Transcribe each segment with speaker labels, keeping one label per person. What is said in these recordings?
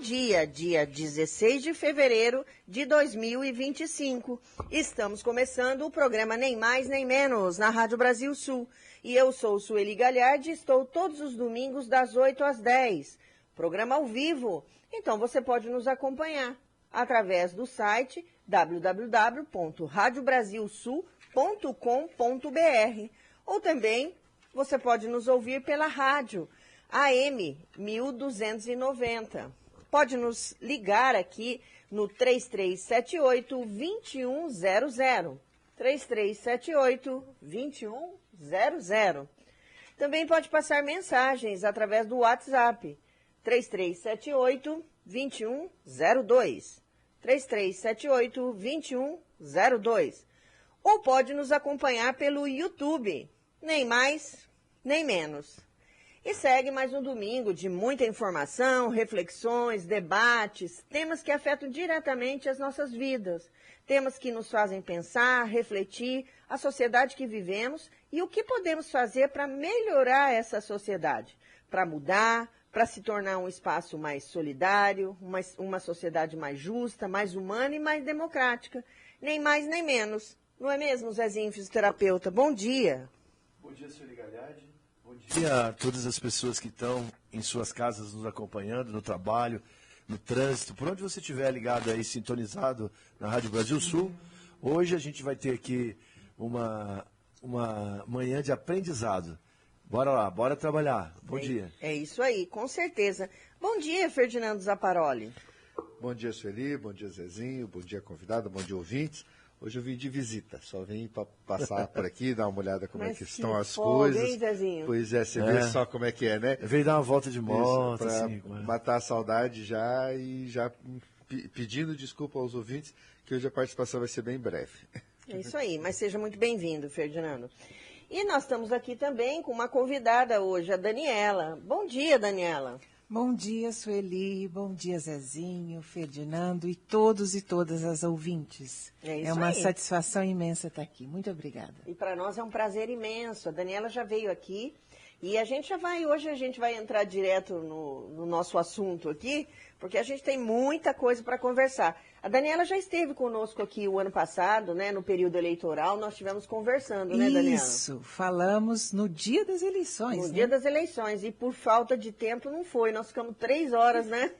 Speaker 1: dia 16 de fevereiro de 2025. Estamos começando o programa Nem Mais Nem Menos, na Rádio Brasil Sul. E eu sou Sueli Galhardi e estou todos os domingos das 8 às 10. Programa ao vivo. Então você pode nos acompanhar através do site www.radiobrasilsul.com.br ou também você pode nos ouvir pela rádio AM 1290. Pode nos ligar aqui no 3378-2100. 3378-2100. Também pode passar mensagens através do WhatsApp. 3378-2102. 3378-2102. Ou pode nos acompanhar pelo YouTube. Nem mais, nem menos. E segue mais um domingo de muita informação, reflexões, debates, temas que afetam diretamente as nossas vidas, temas que nos fazem pensar, refletir a sociedade que vivemos e o que podemos fazer para melhorar essa sociedade, para mudar, para se tornar um espaço mais solidário, uma sociedade mais justa, mais humana e mais democrática. Nem mais nem menos. Não é mesmo, Zezinho, fisioterapeuta? Bom dia.
Speaker 2: Bom dia, Sueli Galhardi. Bom dia a todas as pessoas que estão em suas casas nos acompanhando, no trabalho, no trânsito, por onde você estiver ligado aí, sintonizado na Rádio Brasil Sul. Hoje a gente vai ter aqui uma manhã de aprendizado. Bora lá, bora trabalhar. Bom dia.
Speaker 1: É isso aí, com certeza. Bom dia, Ferdinando Zapparoli.
Speaker 3: Bom dia, Sueli, bom dia, Zezinho, bom dia, convidado, bom dia, ouvintes. Hoje eu vim de visita, só vim para passar por aqui, dar uma olhada como é que estão as coisas.
Speaker 1: Hein, Zezinho?
Speaker 3: Pois é, você vê só como é que é, né?
Speaker 2: Eu veio dar uma volta de moto,
Speaker 3: para
Speaker 2: assim,
Speaker 3: matar a saudade já e já pedindo desculpa aos ouvintes, que hoje a participação vai ser bem breve.
Speaker 1: É isso aí, mas seja muito bem-vindo, Ferdinando. E nós estamos aqui também com uma convidada hoje, a Daniela. Bom dia, Daniela.
Speaker 4: Bom dia, Sueli, bom dia, Zezinho, Ferdinando e todos e todas as ouvintes.
Speaker 1: É
Speaker 4: uma
Speaker 1: aí.
Speaker 4: satisfação imensa estar aqui. Muito obrigada.
Speaker 1: E para nós é um prazer imenso. A Daniela já veio aqui e hoje a gente vai entrar direto no nosso assunto aqui, porque a gente tem muita coisa para conversar. A Daniela já esteve conosco aqui o ano passado, né, no período eleitoral, nós estivemos conversando, né, Daniela?
Speaker 4: Isso, falamos no dia das eleições,
Speaker 1: No
Speaker 4: né?
Speaker 1: dia das eleições, e por falta de tempo não foi, nós ficamos 3 horas, né?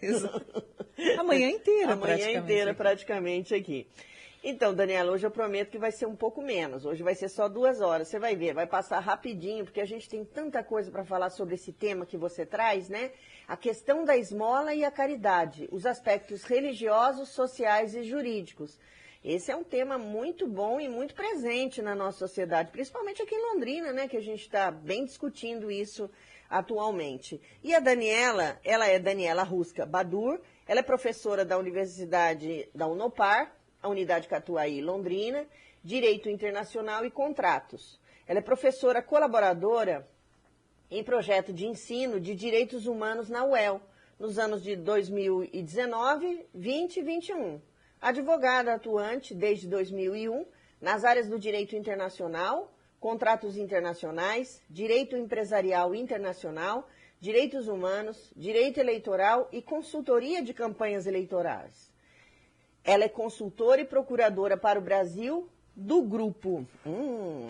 Speaker 4: A manhã inteira,
Speaker 1: A manhã inteira, praticamente, aqui. Então, Daniela, hoje eu prometo que vai ser um pouco menos. Hoje vai ser só 2 horas. Você vai ver, vai passar rapidinho, porque a gente tem tanta coisa para falar sobre esse tema que você traz, né? A questão da esmola e a caridade, os aspectos religiosos, sociais e jurídicos. Esse é um tema muito bom e muito presente na nossa sociedade, principalmente aqui em Londrina, né? Que a gente está bem discutindo isso atualmente. E a Daniela, ela é Daniela Rusca Badur, ela é professora da Universidade da Unopar, a Unidade Catuaí, Londrina, Direito Internacional e Contratos. Ela é professora colaboradora em projeto de ensino de direitos humanos na UEL, nos anos de 2019, 20 e 21. Advogada atuante desde 2001 nas áreas do direito internacional, contratos internacionais, direito empresarial internacional, direitos humanos, direito eleitoral e consultoria de campanhas eleitorais. Ela é consultora e procuradora para o Brasil do grupo.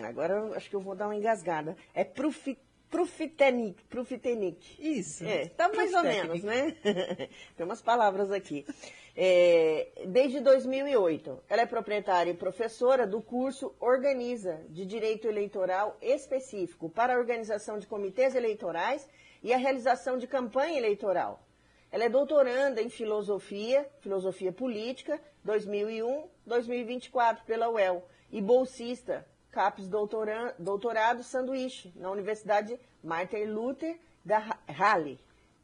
Speaker 1: Agora eu acho que eu vou dar uma engasgada. É Profitenic.
Speaker 4: Isso.
Speaker 1: Tá mais ou menos, né? Tem umas palavras aqui. Desde 2008, ela é proprietária e professora do curso Organiza, de Direito Eleitoral Específico para a organização de comitês eleitorais e a realização de campanha eleitoral. Ela é doutoranda em Filosofia Política, 2001-2024, pela UEL, e bolsista, CAPES doutorado sanduíche, na Universidade Martin Luther da Halle,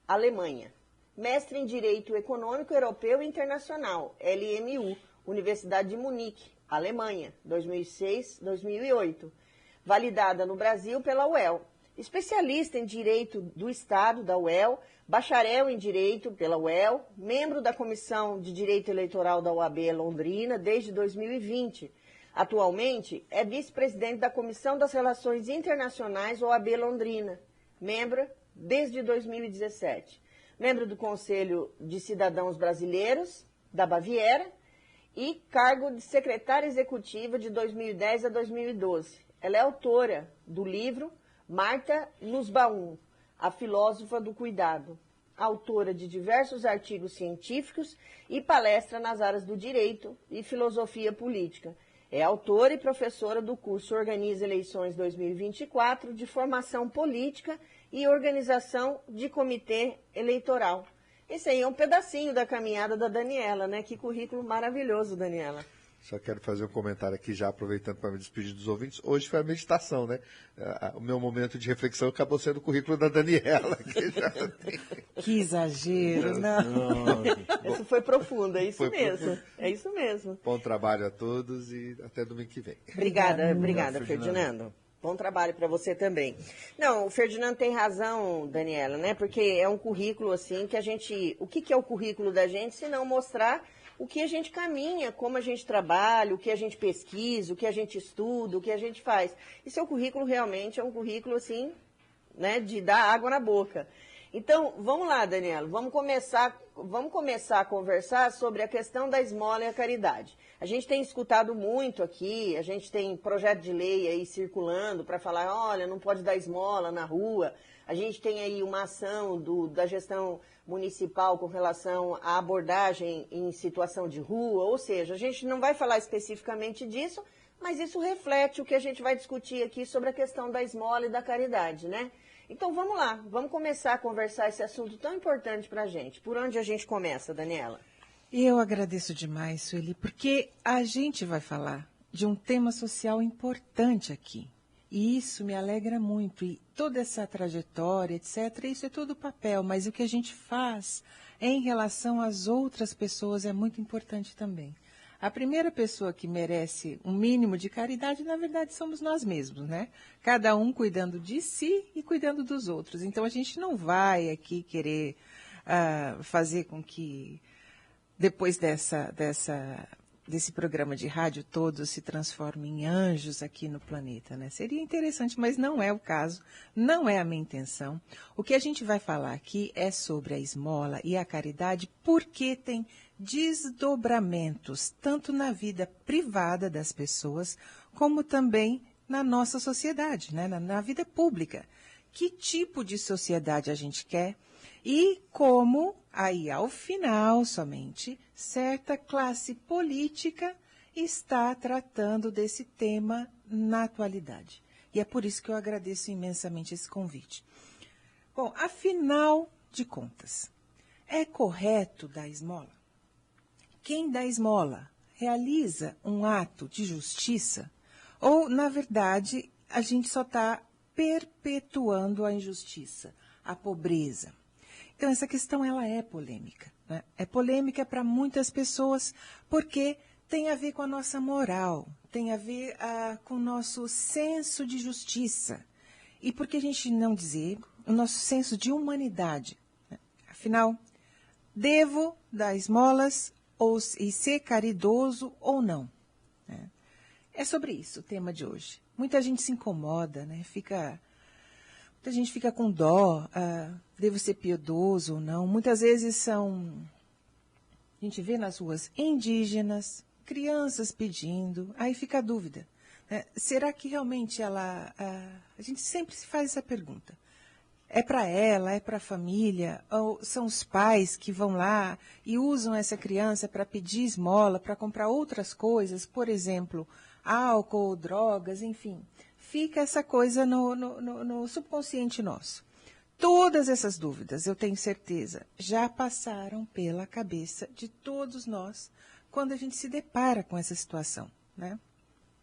Speaker 1: Alemanha. Mestre em Direito Econômico Europeu e Internacional, LMU, Universidade de Munique, Alemanha, 2006-2008. Validada no Brasil pela UEL. Especialista em Direito do Estado, da UEL, bacharel em Direito pela UEL, membro da Comissão de Direito Eleitoral da OAB Londrina desde 2020. Atualmente, é vice-presidente da Comissão das Relações Internacionais OAB Londrina, membro desde 2017. membro do Conselho de Cidadãos Brasileiros da Baviera e cargo de secretária executiva de 2010 a 2012. Ela é autora do livro Marta Nussbaum, a filósofa do cuidado, autora de diversos artigos científicos e palestra nas áreas do direito e filosofia política. É autora e professora do curso Organiza Eleições 2024 de formação política e organização de comitê eleitoral. Esse aí é um pedacinho da caminhada da Daniela, né? Que currículo maravilhoso, Daniela.
Speaker 3: Só quero fazer um comentário aqui, já aproveitando para me despedir dos ouvintes. Hoje foi a meditação, né? O meu momento de reflexão acabou sendo o currículo da Daniela.
Speaker 4: Que exagero, não.
Speaker 1: Isso foi profundo, é isso
Speaker 3: Foi
Speaker 1: mesmo.
Speaker 3: profundo.
Speaker 1: É isso mesmo.
Speaker 3: Bom trabalho a todos e até domingo que vem.
Speaker 1: Obrigada, Ferdinando. Bom trabalho para você também. Não, o Ferdinando tem razão, Daniela, né? Porque é um currículo assim que a gente... O que é o currículo da gente, se não mostrar o que a gente caminha, como a gente trabalha, o que a gente pesquisa, o que a gente estuda, o que a gente faz. E seu currículo realmente é um currículo assim, né, de dar água na boca. Então, vamos lá, Daniela, vamos começar a conversar sobre a questão da esmola e a caridade. A gente tem escutado muito aqui, a gente tem projeto de lei aí circulando para falar, olha, não pode dar esmola na rua. A gente tem aí uma ação da gestão municipal com relação à abordagem em situação de rua, ou seja, a gente não vai falar especificamente disso, mas isso reflete o que a gente vai discutir aqui sobre a questão da esmola e da caridade, né? Então vamos lá, vamos começar a conversar esse assunto tão importante para a gente. Por onde a gente começa, Daniela?
Speaker 4: Eu agradeço demais, Sueli, porque a gente vai falar de um tema social importante aqui. E isso me alegra muito. E toda essa trajetória, etc., isso é tudo papel, mas o que a gente faz em relação às outras pessoas é muito importante também. A primeira pessoa que merece um mínimo de caridade, na verdade, somos nós mesmos, né? Cada um cuidando de si e cuidando dos outros. Então, a gente não vai aqui querer fazer com que, depois desse programa de rádio, todos se transformem em anjos aqui no planeta, né? Seria interessante, mas não é o caso, não é a minha intenção. O que a gente vai falar aqui é sobre a esmola e a caridade, porque tem desdobramentos, tanto na vida privada das pessoas, como também na nossa sociedade, né? na vida pública. Que tipo de sociedade a gente quer e como, aí ao final somente, certa classe política está tratando desse tema na atualidade. E é por isso que eu agradeço imensamente esse convite. Bom, afinal de contas, é correto dar esmola? Quem dá esmola realiza um ato de justiça ou, na verdade, a gente só está perpetuando a injustiça, a pobreza? Então, essa questão ela é polêmica, né? É polêmica para muitas pessoas porque tem a ver com a nossa moral, tem a ver com o nosso senso de justiça. E por que a gente não dizer o nosso senso de humanidade, né? Afinal, devo dar esmolas e ser caridoso ou não, né? É sobre isso o tema de hoje. Muita gente se incomoda, né? Muita gente fica com dó, devo ser piedoso ou não. Muitas vezes a gente vê nas ruas indígenas, crianças pedindo, aí fica a dúvida, né? Será que realmente a gente sempre se faz essa pergunta. É para ela, é para a família, ou são os pais que vão lá e usam essa criança para pedir esmola, para comprar outras coisas, por exemplo, álcool, drogas, enfim. Fica essa coisa no subconsciente nosso. Todas essas dúvidas, eu tenho certeza, já passaram pela cabeça de todos nós quando a gente se depara com essa situação, né?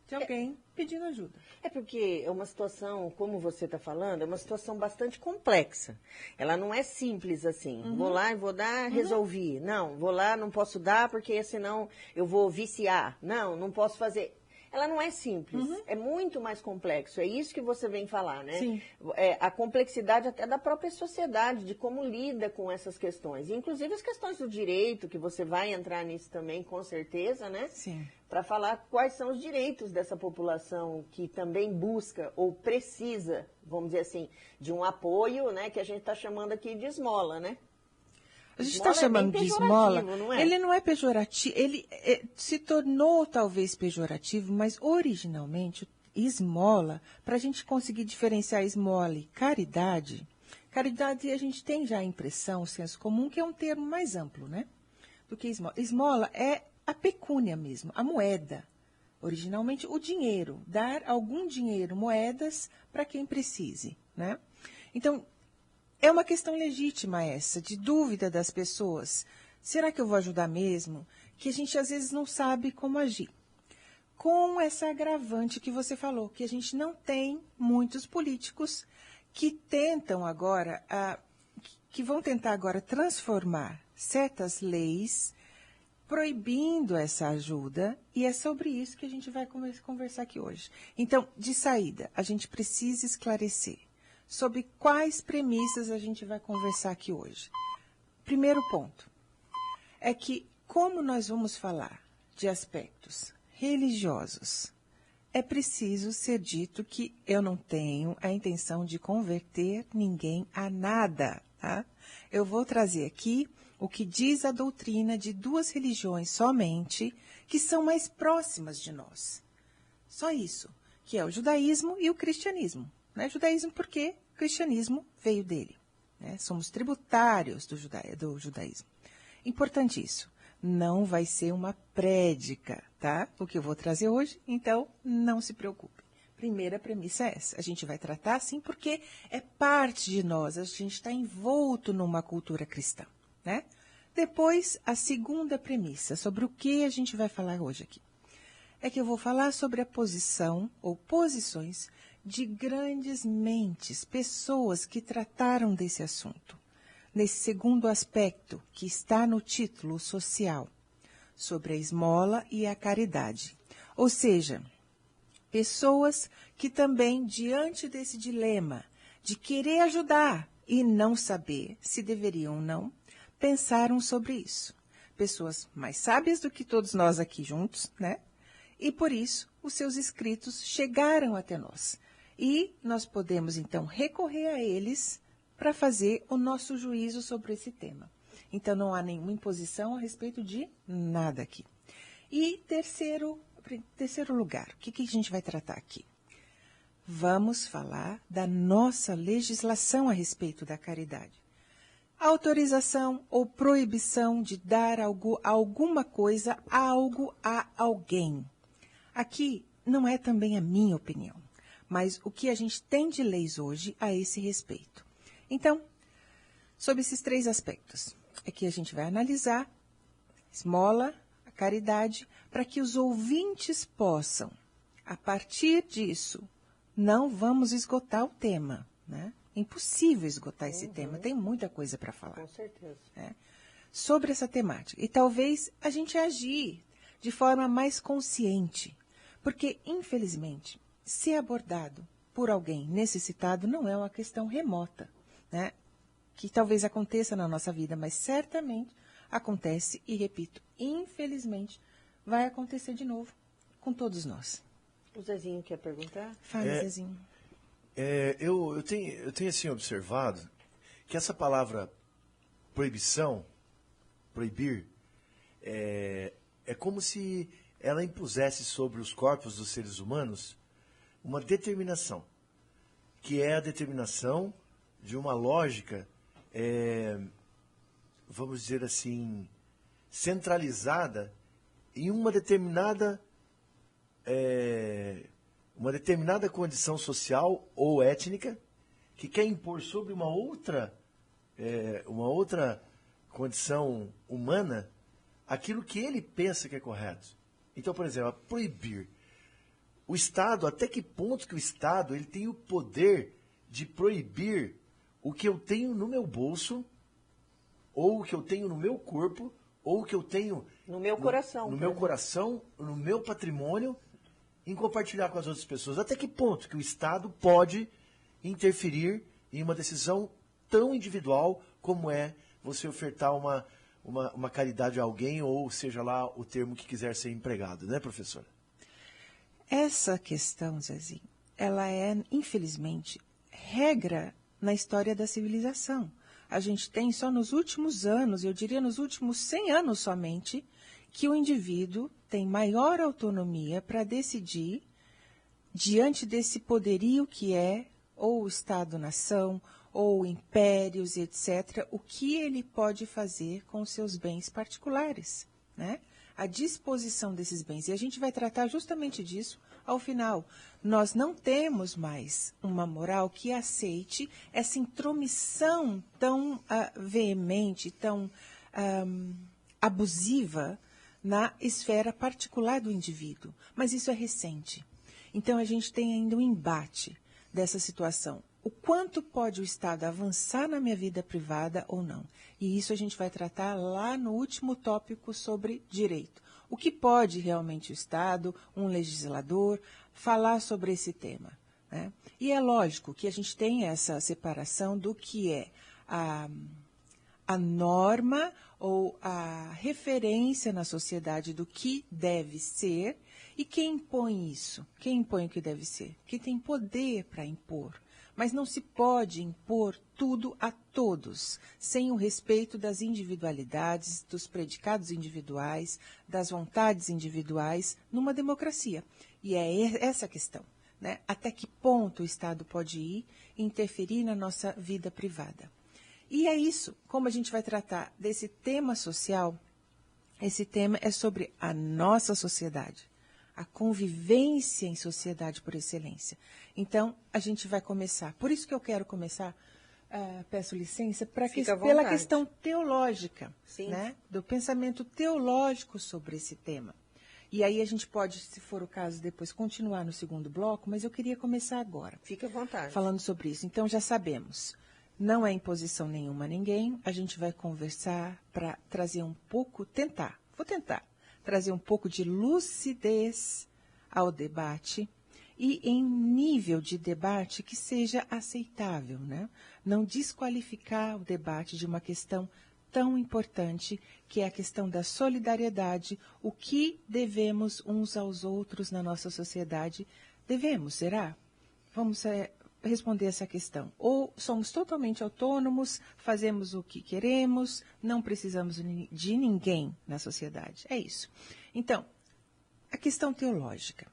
Speaker 4: De alguém pedindo ajuda.
Speaker 1: É porque é uma situação, como você está falando, é uma situação bastante complexa. Ela não é simples assim. Uhum. Vou lá e vou dar, resolvi. Não, vou lá, não posso dar porque senão eu vou viciar. Não posso fazer. Ela não é simples, é muito mais complexo. É isso que você vem falar, né?
Speaker 4: Sim.
Speaker 1: A complexidade até da própria sociedade, de como lida com essas questões. Inclusive as questões do direito, que você vai entrar nisso também, com certeza, né?
Speaker 4: Sim.
Speaker 1: Para falar quais são os direitos dessa população que também busca ou precisa, vamos dizer assim, de um apoio, né? Que a gente está chamando aqui de esmola, né?
Speaker 4: A gente está chamando de esmola.
Speaker 1: Não é?
Speaker 4: Ele não é pejorativo, ele se tornou talvez pejorativo, mas originalmente esmola, para a gente conseguir diferenciar esmola e caridade, caridade a gente tem já a impressão, o senso comum, que é um termo mais amplo, né? Do que esmola. Esmola é a pecúnia mesmo, a moeda. Originalmente, o dinheiro, dar algum dinheiro, moedas, para quem precise, né? Então, é uma questão legítima essa, de dúvida das pessoas. Será que eu vou ajudar mesmo? Que a gente, às vezes, não sabe como agir. Com essa agravante que você falou, que a gente não tem muitos políticos que tentam agora, que vão tentar agora transformar certas leis proibindo essa ajuda, e é sobre isso que a gente vai conversar aqui hoje. Então, de saída, a gente precisa esclarecer sobre quais premissas a gente vai conversar aqui hoje. Primeiro ponto é que, como nós vamos falar de aspectos religiosos, é preciso ser dito que eu não tenho a intenção de converter ninguém a nada, tá? Eu vou trazer aqui o que diz a doutrina de duas religiões somente, que são mais próximas de nós. Só isso, que é o judaísmo e o cristianismo. Né? Judaísmo porque o cristianismo veio dele. Né? Somos tributários do judaísmo. Importante isso. Não vai ser uma prédica, tá? O que eu vou trazer hoje, então não se preocupe. Primeira premissa é essa. A gente vai tratar assim porque é parte de nós. A gente está envolto numa cultura cristã. Né? Depois, a segunda premissa, sobre o que a gente vai falar hoje aqui, é que eu vou falar sobre a posição ou posições de grandes mentes, pessoas que trataram desse assunto. Nesse segundo aspecto, que está no título social, sobre a esmola e a caridade. Ou seja, pessoas que também, diante desse dilema de querer ajudar e não saber se deveriam ou não, pensaram sobre isso. Pessoas mais sábias do que todos nós aqui juntos, né? E por isso os seus escritos chegaram até nós. E nós podemos então recorrer a eles para fazer o nosso juízo sobre esse tema. Então não há nenhuma imposição a respeito de nada aqui. E terceiro lugar, o que a gente vai tratar aqui? Vamos falar da nossa legislação a respeito da caridade. Autorização ou proibição de dar alguma coisa, algo a alguém. Aqui não é também a minha opinião, mas o que a gente tem de leis hoje a esse respeito. Então, sobre esses três aspectos, é que a gente vai analisar esmola, a caridade, para que os ouvintes possam, a partir disso, não vamos esgotar o tema, né? Impossível esgotar esse tema, tem muita coisa para falar.
Speaker 1: Com certeza.
Speaker 4: Né? Sobre essa temática. E talvez a gente agir de forma mais consciente, porque, infelizmente, ser abordado por alguém necessitado não é uma questão remota, né? Que talvez aconteça na nossa vida, mas certamente acontece, e repito, infelizmente, vai acontecer de novo com todos nós.
Speaker 1: O Zezinho quer perguntar?
Speaker 4: Fala, Zezinho.
Speaker 2: Eu tenho assim observado que essa palavra proibição, proibir, é como se ela impusesse sobre os corpos dos seres humanos uma determinação, que é a determinação de uma lógica, vamos dizer assim, centralizada em uma determinada condição social ou étnica que quer impor sobre uma outra condição humana aquilo que ele pensa que é correto. Então, por exemplo, proibir. O Estado, até que ponto que o Estado ele tem o poder de proibir o que eu tenho no meu bolso, ou o que eu tenho no meu corpo, ou o que eu tenho
Speaker 1: no meu coração.
Speaker 2: No meu coração, no meu patrimônio, em compartilhar com as outras pessoas. Até que ponto que o Estado pode interferir em uma decisão tão individual como é você ofertar uma caridade a alguém, ou seja lá o termo que quiser ser empregado, né, professora?
Speaker 4: Essa questão, Zezinho, ela é, infelizmente, regra na história da civilização. a gente tem só nos últimos anos, eu diria nos últimos 100 anos somente, que o indivíduo tem maior autonomia para decidir, diante desse poderio que é ou o Estado-nação, ou impérios, etc., o que ele pode fazer com os seus bens particulares, né? A disposição desses bens. E a gente vai tratar justamente disso ao final. Nós não temos mais uma moral que aceite essa intromissão tão veemente, tão abusiva na esfera particular do indivíduo. Mas isso é recente. Então, a gente tem ainda um embate dessa situação. O quanto pode o Estado avançar na minha vida privada ou não? E isso a gente vai tratar lá no último tópico sobre direito. O que pode realmente o Estado, um legislador, falar sobre esse tema, né? E é lógico que a gente tem essa separação do que é a norma ou a referência na sociedade do que deve ser e quem impõe isso? Quem impõe o que deve ser? Quem tem poder para impor? Mas não se pode impor tudo a todos, sem o respeito das individualidades, dos predicados individuais, das vontades individuais, numa democracia. E é essa a questão, né? Até que ponto o Estado pode ir e interferir na nossa vida privada? E é isso, como a gente vai tratar desse tema social, esse tema é sobre a nossa sociedade. A convivência em sociedade por excelência. Então, a gente vai começar. Por isso que eu quero começar, peço licença, pela questão teológica, né? Do pensamento teológico sobre esse tema. E aí a gente pode, se for o caso, depois continuar no segundo bloco, mas eu queria começar agora.
Speaker 1: Fique à vontade.
Speaker 4: Falando sobre isso. Então, já sabemos, não é imposição nenhuma a ninguém, a gente vai conversar para trazer um pouco, vou tentar, trazer um pouco de lucidez ao debate e em nível de debate que seja aceitável, né? Não desqualificar o debate de uma questão tão importante, que é a questão da solidariedade, o que devemos uns aos outros na nossa sociedade. Devemos, será? Vamos responder essa questão. Ou somos totalmente autônomos, fazemos o que queremos, não precisamos de ninguém na sociedade. É isso. Então, a questão teológica,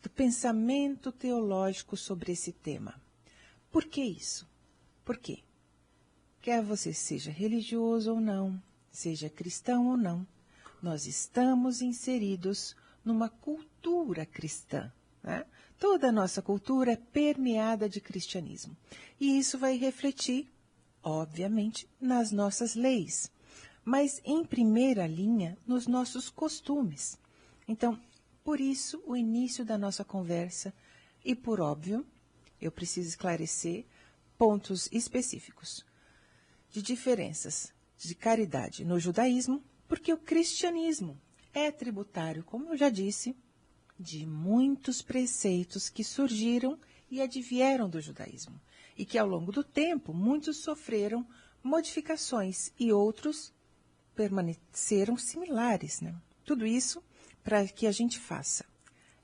Speaker 4: do pensamento teológico sobre esse tema. Por que isso? Por quê? Quer você seja religioso ou não, seja cristão ou não, nós estamos inseridos numa cultura cristã, né? Toda a nossa cultura é permeada de cristianismo. E isso vai refletir, obviamente, nas nossas leis, mas em primeira linha, nos nossos costumes. Então, por isso, o início da nossa conversa, e por óbvio, eu preciso esclarecer pontos específicos de diferenças de caridade no judaísmo, porque o cristianismo é tributário, como eu já disse, de muitos preceitos que surgiram e advieram do judaísmo, e que ao longo do tempo muitos sofreram modificações e outros permaneceram similares, né? Tudo isso para que a gente faça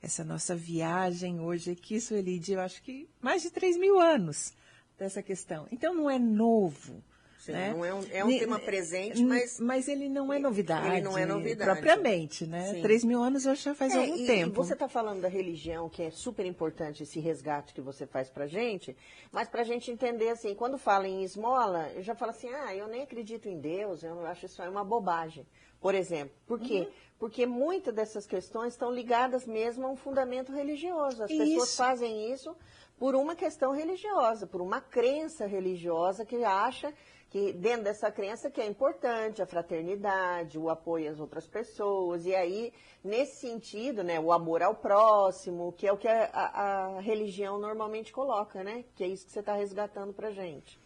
Speaker 4: essa nossa viagem hoje aqui, Sueli, de eu acho que mais de 3.000 anos dessa questão. Então não é novo.
Speaker 1: Sim,
Speaker 4: né?
Speaker 1: Não é um tema presente,
Speaker 4: mas ele não é novidade.
Speaker 1: Ele não é novidade.
Speaker 4: Propriamente, né?
Speaker 1: Sim.
Speaker 4: 3.000 anos já faz algum tempo.
Speaker 1: E você está falando da religião, que é super importante esse resgate que você faz para gente, mas para a gente entender assim, quando fala em esmola, eu já falo assim, eu nem acredito em Deus, eu acho isso aí uma bobagem. Por exemplo, por quê? Porque muitas dessas questões estão ligadas mesmo a um fundamento religioso. As pessoas fazem isso por uma questão religiosa, por uma crença religiosa que acha que dentro dessa crença que é importante a fraternidade, o apoio às outras pessoas, e aí, nesse sentido, né, o amor ao próximo, que é o que a religião normalmente coloca, né? Que é isso que você está resgatando para a gente.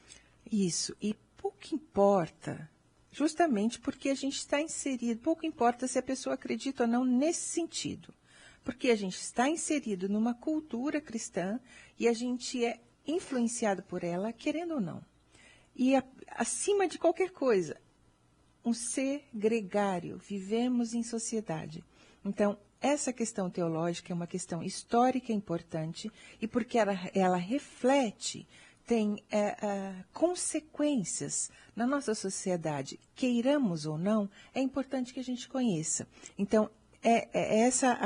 Speaker 4: Isso, e pouco importa, justamente porque a gente está inserido, pouco importa se a pessoa acredita ou não nesse sentido, porque a gente está inserido numa cultura cristã e a gente é influenciado por ela, querendo ou não. E, acima de qualquer coisa, um ser gregário, vivemos em sociedade. Então, essa questão teológica é uma questão histórica importante e porque ela reflete tem consequências na nossa sociedade, queiramos ou não, é importante que a gente conheça. Então, essa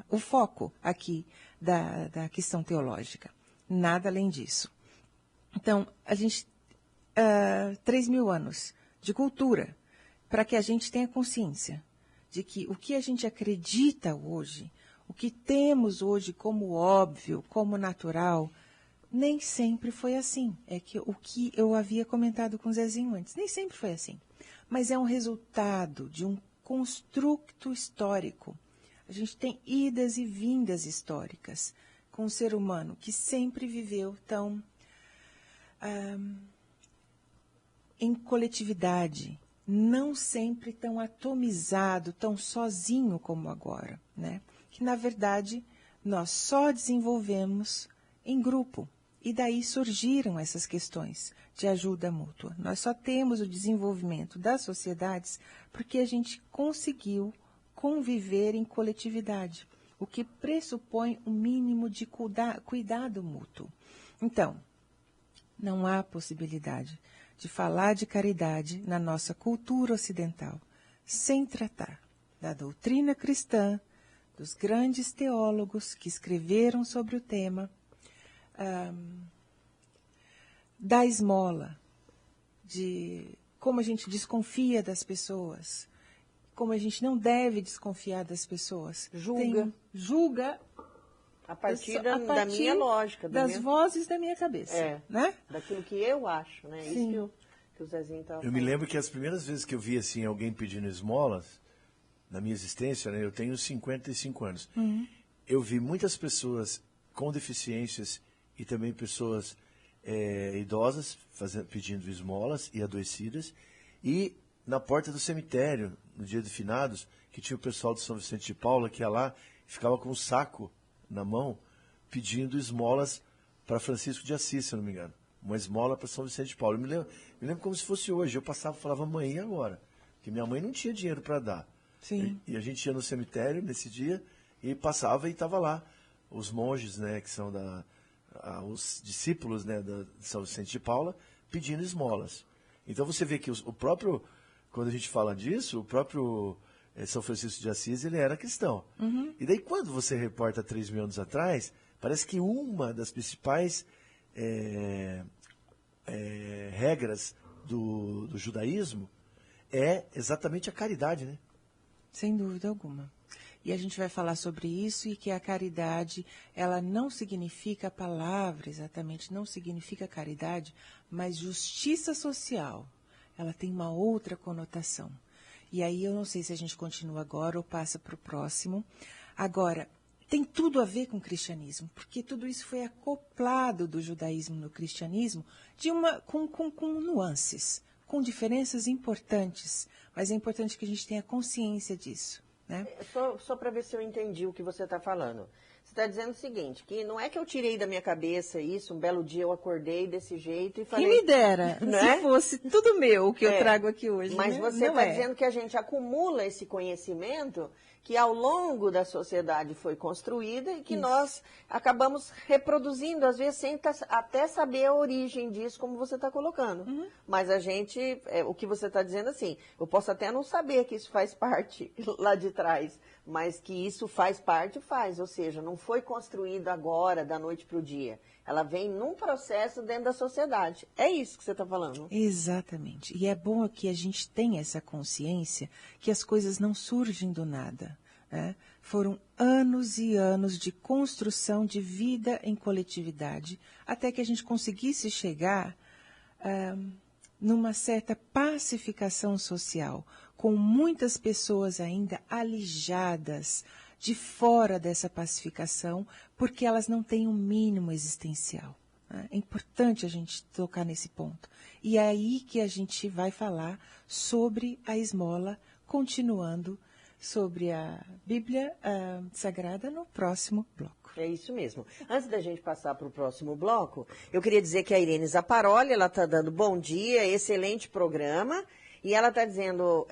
Speaker 4: o foco aqui da questão teológica. Nada além disso. Então, a gente... 3.000 anos de cultura, para que a gente tenha consciência de que o que a gente acredita hoje, o que temos hoje como óbvio, como natural, nem sempre foi assim. É que o que eu havia comentado com o Zezinho antes, nem sempre foi assim. Mas é um resultado de um construto histórico. A gente tem idas e vindas históricas com o ser humano que sempre viveu tão em coletividade, não sempre tão atomizado, tão sozinho como agora, né? Que, na verdade, nós só desenvolvemos em grupo. E daí surgiram essas questões de ajuda mútua. Nós só temos o desenvolvimento das sociedades porque a gente conseguiu conviver em coletividade, o que pressupõe um mínimo de cuidado mútuo. Então, não há possibilidade de falar de caridade na nossa cultura ocidental sem tratar da doutrina cristã, dos grandes teólogos que escreveram sobre o tema, da esmola, de como a gente desconfia das pessoas, como a gente não deve desconfiar das pessoas. Julga
Speaker 1: a partir da minha lógica.
Speaker 4: Das vozes da minha cabeça. Né?
Speaker 1: Daquilo que eu acho, né?
Speaker 4: Sim.
Speaker 1: Isso que o Zezinho estava falando.
Speaker 2: Eu me lembro que as primeiras vezes que eu vi assim, alguém pedindo esmolas, na minha existência, né, eu tenho 55 anos, eu vi muitas pessoas com deficiências e também pessoas idosas pedindo esmolas e adoecidas, e na porta do cemitério, no dia de finados, que tinha o pessoal de São Vicente de Paula que ia lá e ficava com um saco na mão pedindo esmolas para Francisco de Assis, se eu não me engano. Uma esmola para São Vicente de Paula. Eu me lembro como se fosse hoje. Eu passava e falava, mãe, e agora? Porque minha mãe não tinha dinheiro para dar.
Speaker 4: Sim.
Speaker 2: E a gente ia no cemitério nesse dia e passava e estava lá. Os monges, né, que são os discípulos, né, de São Vicente de Paula, pedindo esmolas. Então você vê que o próprio, quando a gente fala disso, o próprio São Francisco de Assis, ele era cristão. E daí quando você reporta 3.000 anos atrás, parece que uma das principais regras do judaísmo é exatamente a caridade, né?
Speaker 4: Sem dúvida alguma. E a gente vai falar sobre isso e que a caridade, ela não significa a palavra exatamente, não significa caridade, mas justiça social. Ela tem uma outra conotação. E aí eu não sei se a gente continua agora ou passa para o próximo. Agora, tem tudo a ver com o cristianismo, porque tudo isso foi acoplado do judaísmo no cristianismo com nuances, com diferenças importantes. Mas é importante que a gente tenha consciência disso. Né?
Speaker 1: Só para ver se eu entendi o que você está falando. Você está dizendo o seguinte, que não é que eu tirei da minha cabeça isso, um belo dia eu acordei desse jeito e falei...
Speaker 4: Quem me dera, se fosse tudo meu o que eu trago aqui hoje.
Speaker 1: Mas
Speaker 4: né?
Speaker 1: você está dizendo que a gente acumula esse conhecimento que ao longo da sociedade foi construída e que nós acabamos reproduzindo, às vezes sem até saber a origem disso, como você está colocando. Mas a gente, o que você está dizendo assim, eu posso até não saber que isso faz parte lá de trás, mas que isso faz parte, ou seja, não foi construído agora, da noite para o dia. Ela vem num processo dentro da sociedade. É isso que você está falando.
Speaker 4: Exatamente. E é bom que a gente tenha essa consciência que as coisas não surgem do nada. Né? Foram anos e anos de construção de vida em coletividade, até que a gente conseguisse chegar numa certa pacificação social, com muitas pessoas ainda alijadas de fora dessa pacificação, porque elas não têm um mínimo existencial. Né? É importante a gente tocar nesse ponto. E é aí que a gente vai falar sobre a esmola, continuando sobre a Bíblia Sagrada no próximo bloco.
Speaker 1: É isso mesmo. Antes da gente passar para o próximo bloco, eu queria dizer que a Irene Zaparoli, ela está dando bom dia, excelente programa. E ela está dizendo,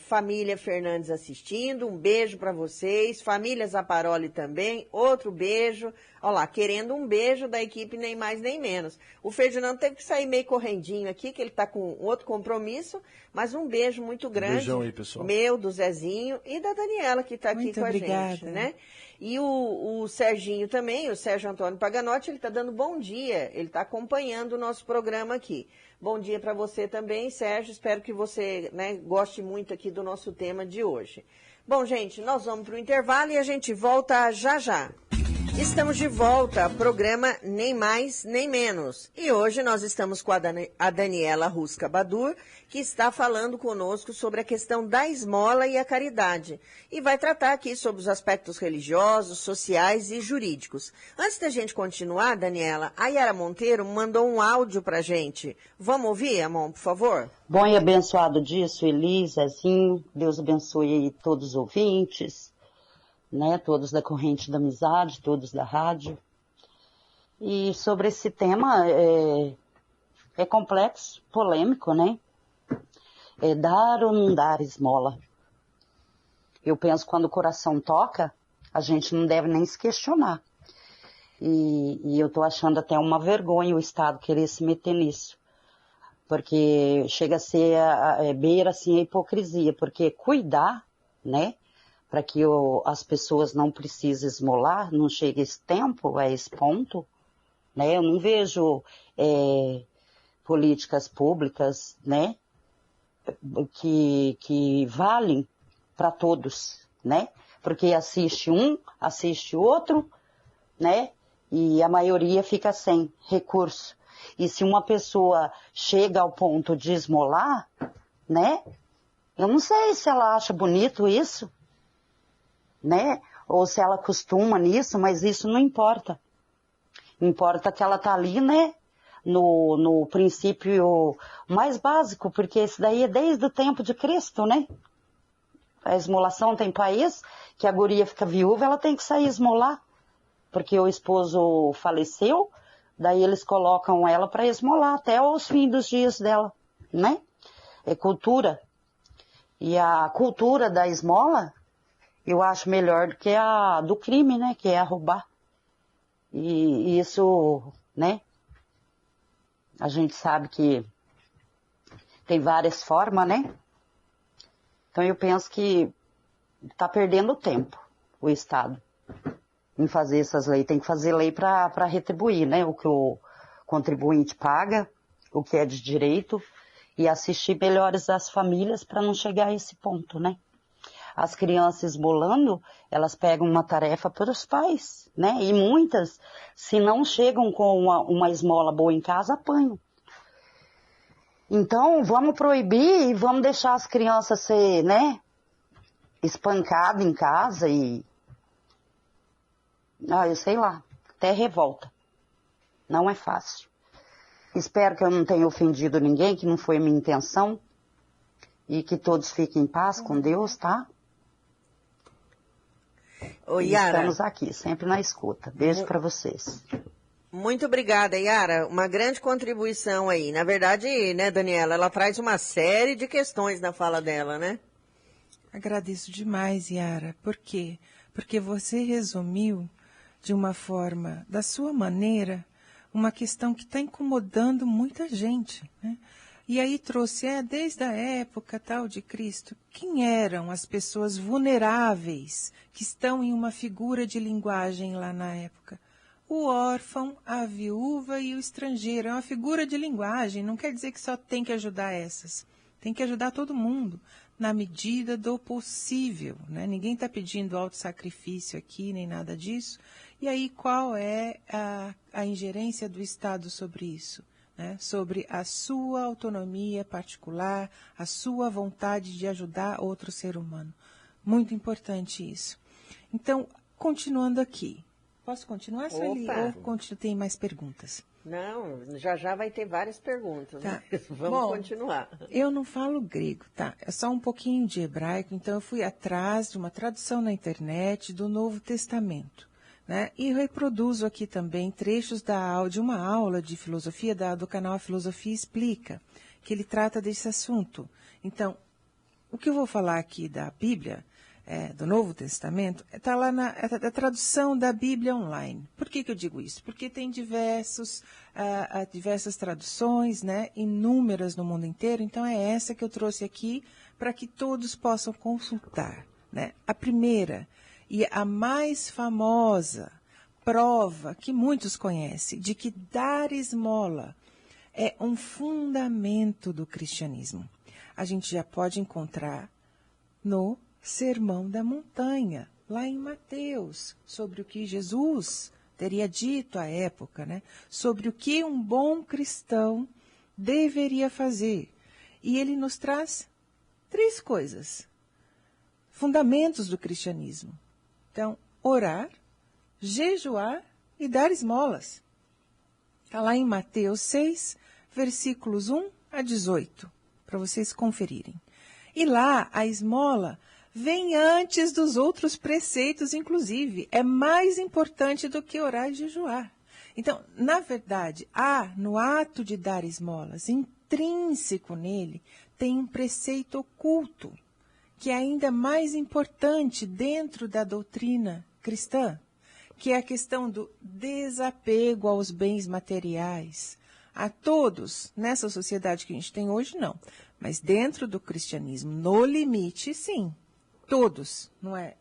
Speaker 1: família Fernandes assistindo, um beijo para vocês. Família Zaparoli também, outro beijo. Olha lá, querendo um beijo da equipe, nem mais nem menos. O Ferdinando teve que sair meio correndinho aqui, que ele está com outro compromisso, mas um beijo muito grande.
Speaker 2: Beijão aí, pessoal.
Speaker 1: Meu, do Zezinho e da Daniela, que está aqui
Speaker 4: Muito
Speaker 1: com
Speaker 4: obrigada.
Speaker 1: a gente, né? E o Serginho também, o Sérgio Antônio Paganotti, ele está dando bom dia, ele está acompanhando o nosso programa aqui. Bom dia para você também, Sérgio, espero que você, né, goste muito aqui do nosso tema de hoje. Bom, gente, nós vamos para o intervalo e a gente volta já já. Estamos de volta, programa Nem Mais Nem Menos. E hoje nós estamos com a Daniela Rusca Badur, que está falando conosco sobre a questão da esmola e a caridade. E vai tratar aqui sobre os aspectos religiosos, sociais e jurídicos. Antes da gente continuar, Daniela, a Yara Monteiro mandou um áudio para a gente. Vamos ouvir, Amon, por favor?
Speaker 5: Bom e abençoado dia, Sueli, Zezinho. Deus abençoe aí todos os ouvintes. Né, todos da corrente da amizade, todos da rádio. E sobre esse tema é complexo, polêmico, né? É dar ou não dar esmola. Eu penso que quando o coração toca, a gente não deve nem se questionar. E eu estou achando até uma vergonha o Estado querer se meter nisso. Porque chega a ser, beira assim a hipocrisia, porque cuidar, né? Para que as pessoas não precisem esmolar, não chegue esse tempo, a esse ponto, né? Eu não vejo políticas públicas, né? Que valem para todos, né? Porque assiste um, assiste outro, né? E a maioria fica sem recurso. E se uma pessoa chega ao ponto de esmolar, né? Eu não sei se ela acha bonito isso, né? Ou se ela costuma nisso, mas isso não importa. Importa que ela tá ali, né? No princípio mais básico, porque esse daí é desde o tempo de Cristo, né? A esmolação tem país que a guria fica viúva, ela tem que sair esmolar, porque o esposo faleceu, daí eles colocam ela para esmolar até os fins dos dias dela, né? É cultura. E a cultura da esmola eu acho melhor do que a do crime, né? Que é roubar. E isso, né? A gente sabe que tem várias formas, né? Então eu penso que está perdendo tempo o Estado em fazer essas leis. Tem que fazer lei para retribuir, né? O que o contribuinte paga, o que é de direito, e assistir melhores as famílias para não chegar a esse ponto, né? As crianças esmolando, elas pegam uma tarefa para os pais, né? E muitas, se não chegam com uma esmola boa em casa, apanham. Então, vamos proibir e vamos deixar as crianças ser, né? Espancadas em casa e... eu sei lá, até revolta. Não é fácil. Espero que eu não tenha ofendido ninguém, que não foi a minha intenção. E que todos fiquem em paz com Deus, tá?
Speaker 1: Ô, Yara,
Speaker 5: estamos aqui, sempre na escuta. Beijo para vocês.
Speaker 1: Muito obrigada, Yara. Uma grande contribuição aí. Na verdade, né, Daniela, ela traz uma série de questões na fala dela, né?
Speaker 4: Agradeço demais, Yara. Por quê? Porque você resumiu de uma forma, da sua maneira, uma questão que está incomodando muita gente, né? E aí trouxe, desde a época tal de Cristo, quem eram as pessoas vulneráveis que estão em uma figura de linguagem lá na época? O órfão, a viúva e o estrangeiro. É uma figura de linguagem, não quer dizer que só tem que ajudar essas. Tem que ajudar todo mundo, na medida do possível, né? Ninguém está pedindo autossacrifício aqui, nem nada disso. E aí, qual é a ingerência do Estado sobre isso? Né, sobre a sua autonomia particular, a sua vontade de ajudar outro ser humano. Muito importante isso. Então, continuando aqui. Posso continuar, Sueli? Ou tem mais perguntas?
Speaker 1: Não, já vai ter várias perguntas.
Speaker 4: Tá.
Speaker 1: Né? Vamos continuar.
Speaker 4: Eu não falo grego, tá? É só um pouquinho de hebraico, então eu fui atrás de uma tradução na internet do Novo Testamento. Né? E reproduzo aqui também trechos de uma aula de filosofia do canal Filosofia Explica, que ele trata desse assunto. Então, o que eu vou falar aqui da Bíblia do Novo Testamento, está lá na tradução da Bíblia online. Por que eu digo isso? Porque tem diversas traduções, né, inúmeras no mundo inteiro, então é essa que eu trouxe aqui para que todos possam consultar, né? A primeira e a mais famosa prova que muitos conhecem de que dar esmola é um fundamento do cristianismo. A gente já pode encontrar no Sermão da Montanha, lá em Mateus, sobre o que Jesus teria dito à época, né? Sobre o que um bom cristão deveria fazer. E ele nos traz 3 coisas, fundamentos do cristianismo. Então, orar, jejuar e dar esmolas. Está lá em Mateus 6, versículos 1 a 18, para vocês conferirem. E lá, a esmola vem antes dos outros preceitos, inclusive. É mais importante do que orar e jejuar. Então, na verdade, no ato de dar esmolas, intrínseco nele, tem um preceito oculto, que é ainda mais importante dentro da doutrina cristã, que é a questão do desapego aos bens materiais. A todos, nessa sociedade que a gente tem hoje, não. Mas dentro do cristianismo, no limite, sim. Todos, não é?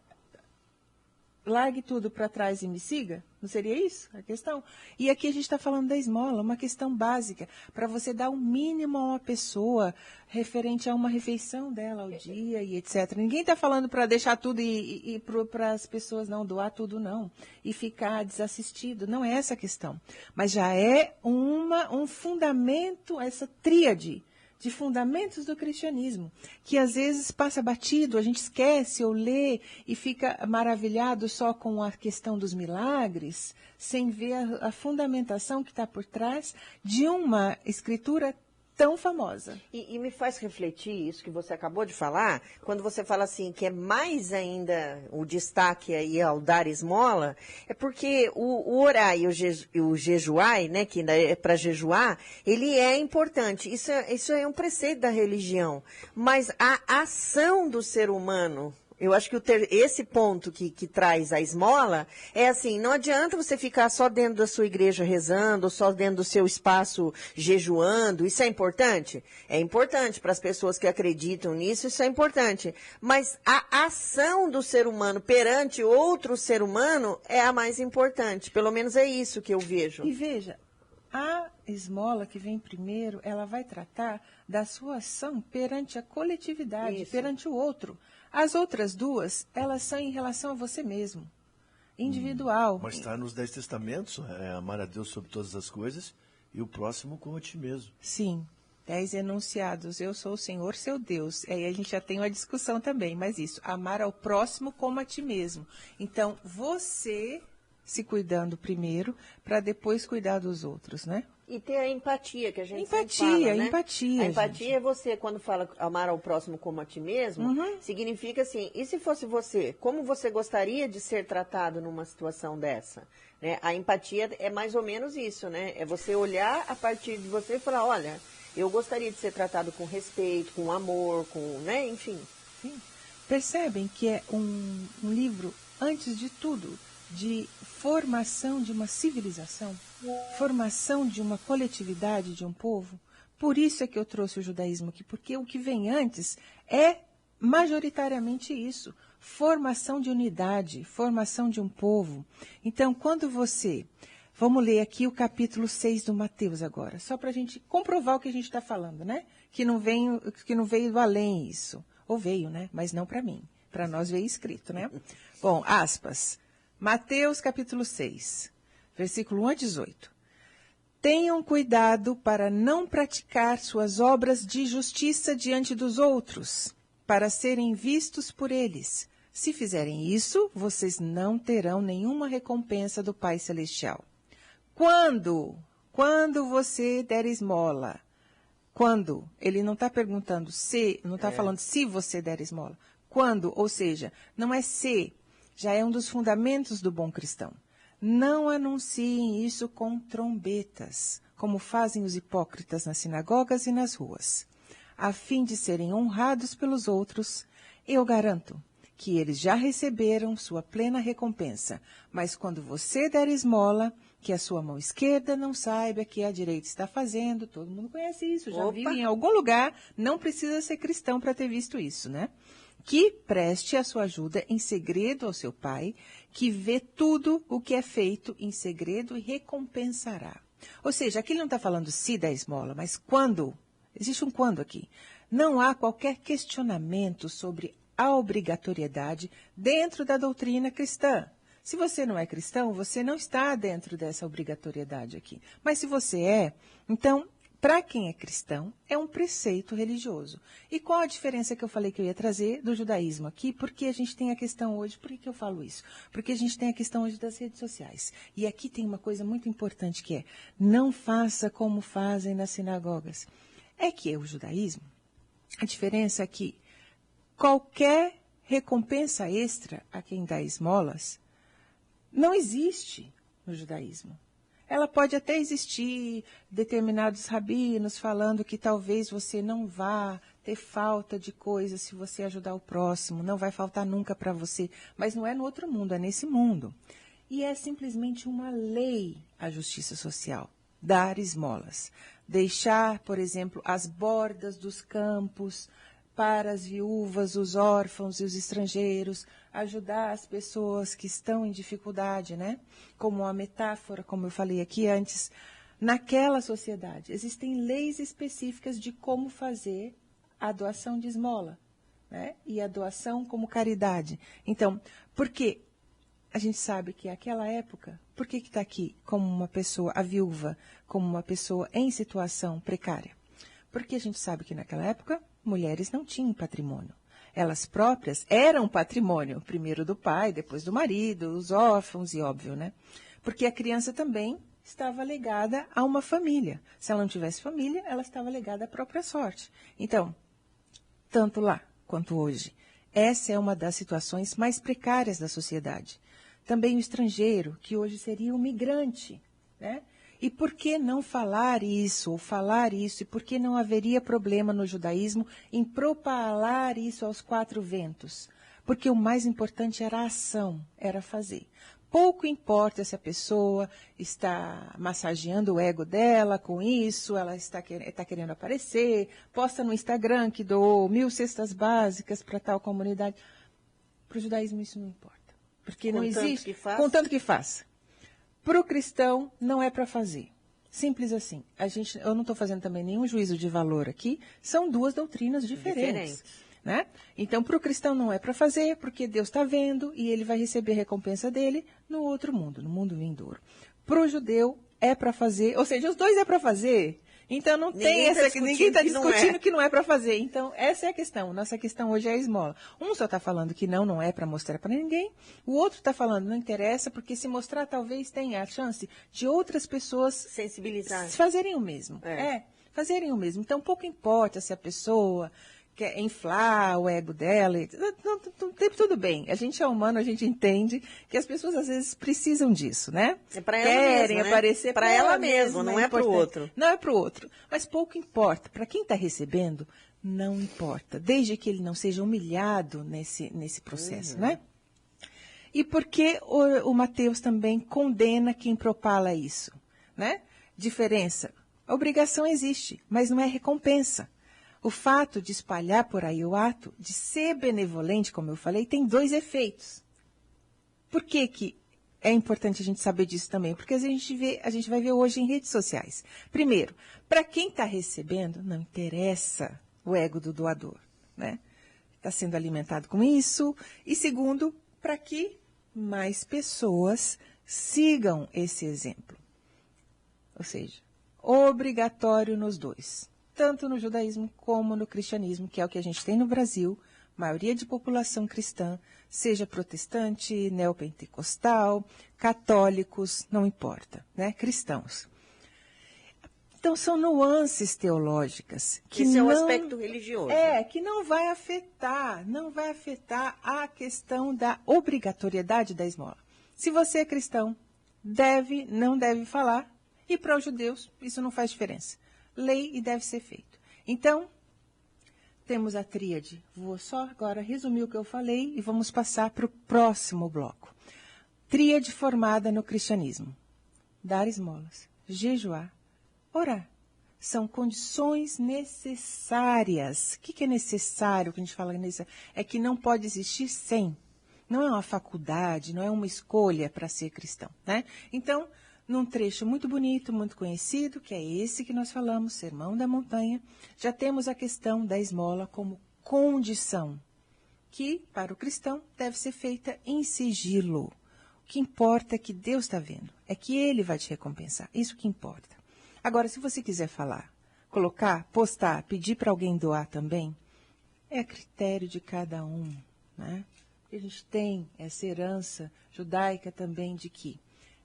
Speaker 4: Largue tudo para trás e me siga? Não seria isso a questão? E aqui a gente está falando da esmola, uma questão básica, para você dar o mínimo a uma pessoa referente a uma refeição dela ao dia e etc. Ninguém está falando para deixar tudo e para as pessoas não doar tudo, não. E ficar desassistido. Não é essa a questão. Mas já é um fundamento, essa tríade de fundamentos do cristianismo, que às vezes passa batido, a gente esquece ou lê e fica maravilhado só com a questão dos milagres, sem ver a fundamentação que está por trás de uma escritura tão famosa.
Speaker 1: E me faz refletir isso que você acabou de falar, quando você fala assim, que é mais ainda o destaque aí ao dar esmola, é porque o orar e o jejuar, né, que ainda é para jejuar, ele é importante. Isso é um preceito da religião. Mas a ação do ser humano, eu acho que esse ponto que traz a esmola é assim, não adianta você ficar só dentro da sua igreja rezando, ou só dentro do seu espaço jejuando, isso é importante? É importante para as pessoas que acreditam nisso, isso é importante. Mas a ação do ser humano perante outro ser humano é a mais importante, pelo menos é isso que eu vejo.
Speaker 4: E veja, a esmola que vem primeiro, ela vai tratar da sua ação perante a coletividade,
Speaker 1: isso. Perante
Speaker 4: o outro. As outras 2, elas são em relação a você mesmo, individual.
Speaker 2: Mas está nos 10 testamentos, amar a Deus sobre todas as coisas e o próximo como a ti mesmo.
Speaker 4: Sim, 10 enunciados, eu sou o Senhor, seu Deus. Aí a gente já tem uma discussão também, mas isso, amar ao próximo como a ti mesmo. Então, você se cuidando primeiro, para depois cuidar dos outros, né?
Speaker 1: E ter a empatia, que a gente
Speaker 4: sempre
Speaker 1: fala, né?
Speaker 4: Empatia,
Speaker 1: a empatia
Speaker 4: gente.
Speaker 1: É você, quando fala amar ao próximo como a ti mesmo, significa assim, e se fosse você, como você gostaria de ser tratado numa situação dessa? Né? A empatia é mais ou menos isso, né? É você olhar a partir de você e falar, olha, eu gostaria de ser tratado com respeito, com amor, né? Enfim.
Speaker 4: Sim. Percebem que é um livro, antes de tudo, de formação de uma civilização, formação de uma coletividade, de um povo. Por isso é que eu trouxe o judaísmo aqui, porque o que vem antes é majoritariamente isso, formação de unidade, formação de um povo. Então, quando você... Vamos ler aqui o capítulo 6 do Mateus agora, só para a gente comprovar o que a gente está falando, né? Que não veio do além isso. Ou veio, né? Mas não para mim. Para nós veio escrito, né? Bom, aspas. Mateus capítulo 6, versículo 1 a 18. Tenham cuidado para não praticar suas obras de justiça diante dos outros, para serem vistos por eles. Se fizerem isso, vocês não terão nenhuma recompensa do Pai Celestial. Quando você der esmola, quando, ele não está perguntando se, não está falando se você der esmola. Quando, ou seja, não é se, já é um dos fundamentos do bom cristão. Não anunciem isso com trombetas, como fazem os hipócritas nas sinagogas e nas ruas. A fim de serem honrados pelos outros, eu garanto que eles já receberam sua plena recompensa. Mas quando você der esmola, que a sua mão esquerda não saiba que a direita está fazendo. Todo mundo conhece isso, já viu em algum lugar. Não precisa ser cristão para ter visto isso, né? Que preste a sua ajuda em segredo ao seu pai, que vê tudo o que é feito em segredo e recompensará. Ou seja, aqui ele não está falando se da esmola, mas quando. Existe um quando aqui. Não há qualquer questionamento sobre a obrigatoriedade dentro da doutrina cristã. Se você não é cristão, você não está dentro dessa obrigatoriedade aqui. Mas se você é, então, para quem é cristão, é um preceito religioso. E qual a diferença que eu falei que eu ia trazer do judaísmo aqui? Porque a gente tem a questão hoje, por que eu falo isso? Porque a gente tem a questão hoje das redes sociais. E aqui tem uma coisa muito importante que é, não faça como fazem nas sinagogas. É que o judaísmo, a diferença é que qualquer recompensa extra a quem dá esmolas não existe no judaísmo. Ela pode até existir, determinados rabinos falando que talvez você não vá ter falta de coisas se você ajudar o próximo, não vai faltar nunca para você, mas não é no outro mundo, é nesse mundo. E é simplesmente uma lei a justiça social, dar esmolas. Deixar, por exemplo, as bordas dos campos para as viúvas, os órfãos e os estrangeiros, ajudar as pessoas que estão em dificuldade, né? Como uma metáfora, como eu falei aqui antes, naquela sociedade. Existem leis específicas de como fazer a doação de esmola, né? E a doação como caridade. Então, por quê? A gente sabe que aquela época, por que está aqui como uma pessoa, a viúva, como uma pessoa em situação precária? Porque a gente sabe que naquela época, mulheres não tinham patrimônio. Elas próprias eram patrimônio, primeiro do pai, depois do marido, os órfãos e óbvio, né? Porque a criança também estava ligada a uma família. Se ela não tivesse família, ela estava ligada à própria sorte. Então, tanto lá quanto hoje, essa é uma das situações mais precárias da sociedade. Também o estrangeiro, que hoje seria o migrante, né? E por que não falar isso, ou falar isso, e por que não haveria problema no judaísmo em propalar isso aos quatro ventos? Porque o mais importante era a ação, era fazer. Pouco importa se a pessoa está massageando o ego dela com isso, ela está querendo aparecer, posta no Instagram que doou 1000 cestas básicas para tal comunidade. Para o judaísmo isso não importa. Porque não existe, contanto que faça. Para o cristão, não é para fazer. Simples assim. Eu não estou fazendo também nenhum juízo de valor aqui. São duas doutrinas diferentes. Né? Então, para o cristão não é para fazer, porque Deus está vendo e ele vai receber a recompensa dele no outro mundo, no mundo vindouro. Para o judeu, é para fazer, ou seja, os dois é para fazer. Então, não tem ninguém está discutindo que não é para fazer. Então, essa é a questão. Nossa questão hoje é a esmola. Um só está falando que não é para mostrar para ninguém. O outro está falando, não interessa, porque se mostrar, talvez tenha a chance de outras pessoas
Speaker 1: sensibilizar,
Speaker 4: fazerem o mesmo. Fazerem o mesmo. Então, pouco importa se a pessoa quer inflar o ego dela. Tudo bem. A gente é humano, a gente entende que as pessoas às vezes precisam disso, né?
Speaker 1: É para ela querem
Speaker 4: mesmo, aparecer
Speaker 1: para ela mesma, não é para o outro.
Speaker 4: Não é para o outro. Mas pouco importa. Para quem está recebendo, não importa. Desde que ele não seja humilhado nesse processo, né? E por que o Mateus também condena quem propala isso, né? Diferença. A obrigação existe, mas não é recompensa. O fato de espalhar por aí o ato de ser benevolente, como eu falei, tem dois efeitos. Por que é importante a gente saber disso também? Porque a gente vai ver hoje em redes sociais. Primeiro, para quem está recebendo, não interessa o ego do doador, né? Está sendo alimentado com isso. E segundo, para que mais pessoas sigam esse exemplo. Ou seja, obrigatório nos dois. Tanto no judaísmo como no cristianismo, que é o que a gente tem no Brasil, maioria de população cristã, seja protestante, neopentecostal, católicos, não importa, né? Cristãos. Então, são nuances teológicas que
Speaker 1: esse é o aspecto religioso.
Speaker 4: Que não vai afetar a questão da obrigatoriedade da esmola. Se você é cristão, não deve falar, e para os judeus isso não faz diferença. Lei e deve ser feito. Então, temos a tríade. Vou só agora resumir o que eu falei e vamos passar para o próximo bloco. Tríade formada no cristianismo. Dar esmolas, jejuar, orar. São condições necessárias. O que é necessário, que a gente fala necessário? É que não pode existir sem. Não é uma faculdade, não é uma escolha para ser cristão, né? Então, num trecho muito bonito, muito conhecido, que é esse que nós falamos, Sermão da Montanha, já temos a questão da esmola como condição, que, para o cristão, deve ser feita em sigilo. O que importa é que Deus está vendo, é que Ele vai te recompensar, isso que importa. Agora, se você quiser falar, colocar, postar, pedir para alguém doar também, é a critério de cada um, né? A gente tem essa herança judaica também de que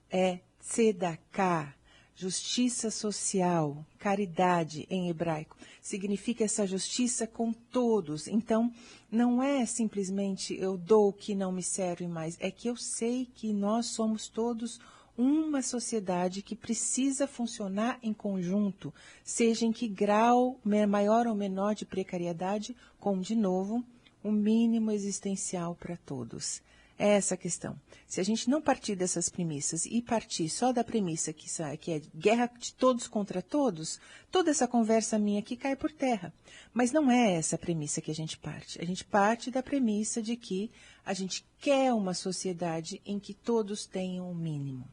Speaker 4: é tzedakah, justiça social, caridade em hebraico. Significa essa justiça com todos. Então, não é simplesmente eu dou o que não me serve mais, é que eu sei que nós somos todos uma sociedade que precisa funcionar em conjunto, seja em que grau, maior ou menor de precariedade, com, de novo, o mínimo existencial para todos. É essa a questão. Se a gente não partir dessas premissas e partir só da premissa que é guerra de todos contra todos, toda essa conversa minha aqui cai por terra. Mas não é essa a premissa que a gente parte. A gente parte da premissa de que a gente quer uma sociedade em que todos tenham o mínimo.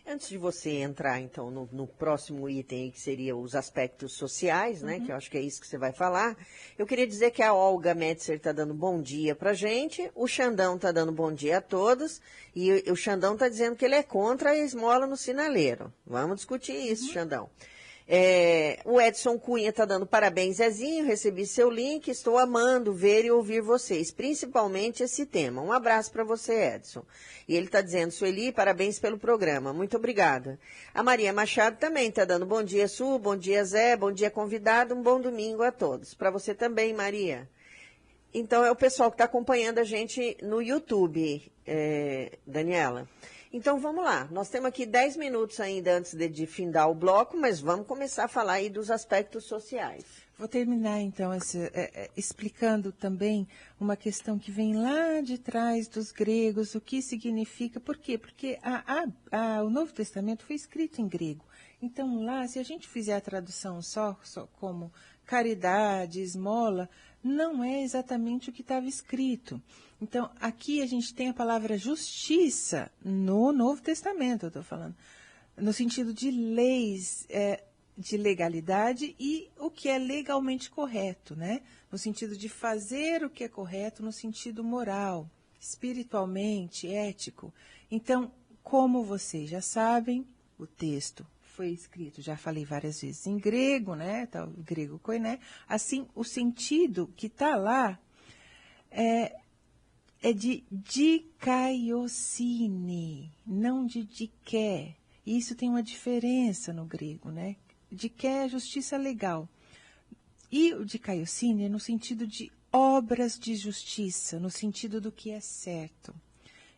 Speaker 1: Antes de você entrar, então, no próximo item, que seria os aspectos sociais, né, que eu acho que é isso que você vai falar, eu queria dizer que a Olga Metzer está dando bom dia para a gente, o Xandão está dando bom dia a todos, e o Xandão está dizendo que ele é contra a esmola no sinaleiro. Vamos discutir isso, Xandão. O Edson Cunha está dando parabéns, Zezinho, recebi seu link, estou amando ver e ouvir vocês, principalmente esse tema. Um abraço para você, Edson. E ele está dizendo, Sueli, parabéns pelo programa, muito obrigada. A Maria Machado também está dando bom dia, Su, bom dia, Zé, bom dia, convidado, um bom domingo a todos. Para você também, Maria. Então, é o pessoal que está acompanhando a gente no YouTube, Daniela. Então, vamos lá. Nós temos aqui 10 minutos ainda antes de findar o bloco, mas vamos começar a falar aí dos aspectos sociais.
Speaker 4: Vou terminar, então, explicando também uma questão que vem lá de trás dos gregos, o que significa, por quê? Porque o Novo Testamento foi escrito em grego. Então, lá, se a gente fizer a tradução só como caridade, esmola, não é exatamente o que estava escrito. Então, aqui a gente tem a palavra justiça no Novo Testamento, eu estou falando, no sentido de leis, de legalidade e o que é legalmente correto, né? No sentido de fazer o que é correto, no sentido moral, espiritualmente, ético. Então, como vocês já sabem, o texto foi escrito, já falei várias vezes, em grego, né? Tá, o grego koiné. Assim, o sentido que está lá é de dikaiosine, não de diké. Isso tem uma diferença no grego, né? Diké é justiça legal. E o dikaiosine é no sentido de obras de justiça, no sentido do que é certo.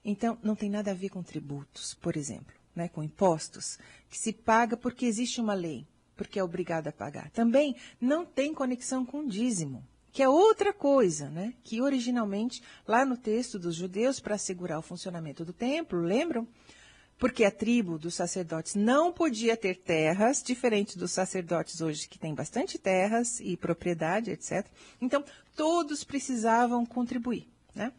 Speaker 4: Então, não tem nada a ver com tributos, por exemplo, né? Com impostos, que se paga porque existe uma lei, porque é obrigado a pagar. Também não tem conexão com dízimo, que é outra coisa, né? Que originalmente, lá no texto dos judeus, para assegurar o funcionamento do templo, lembram? Porque a tribo dos sacerdotes não podia ter terras, diferente dos sacerdotes hoje, que têm bastante terras e propriedade, etc. Então, todos precisavam contribuir, né?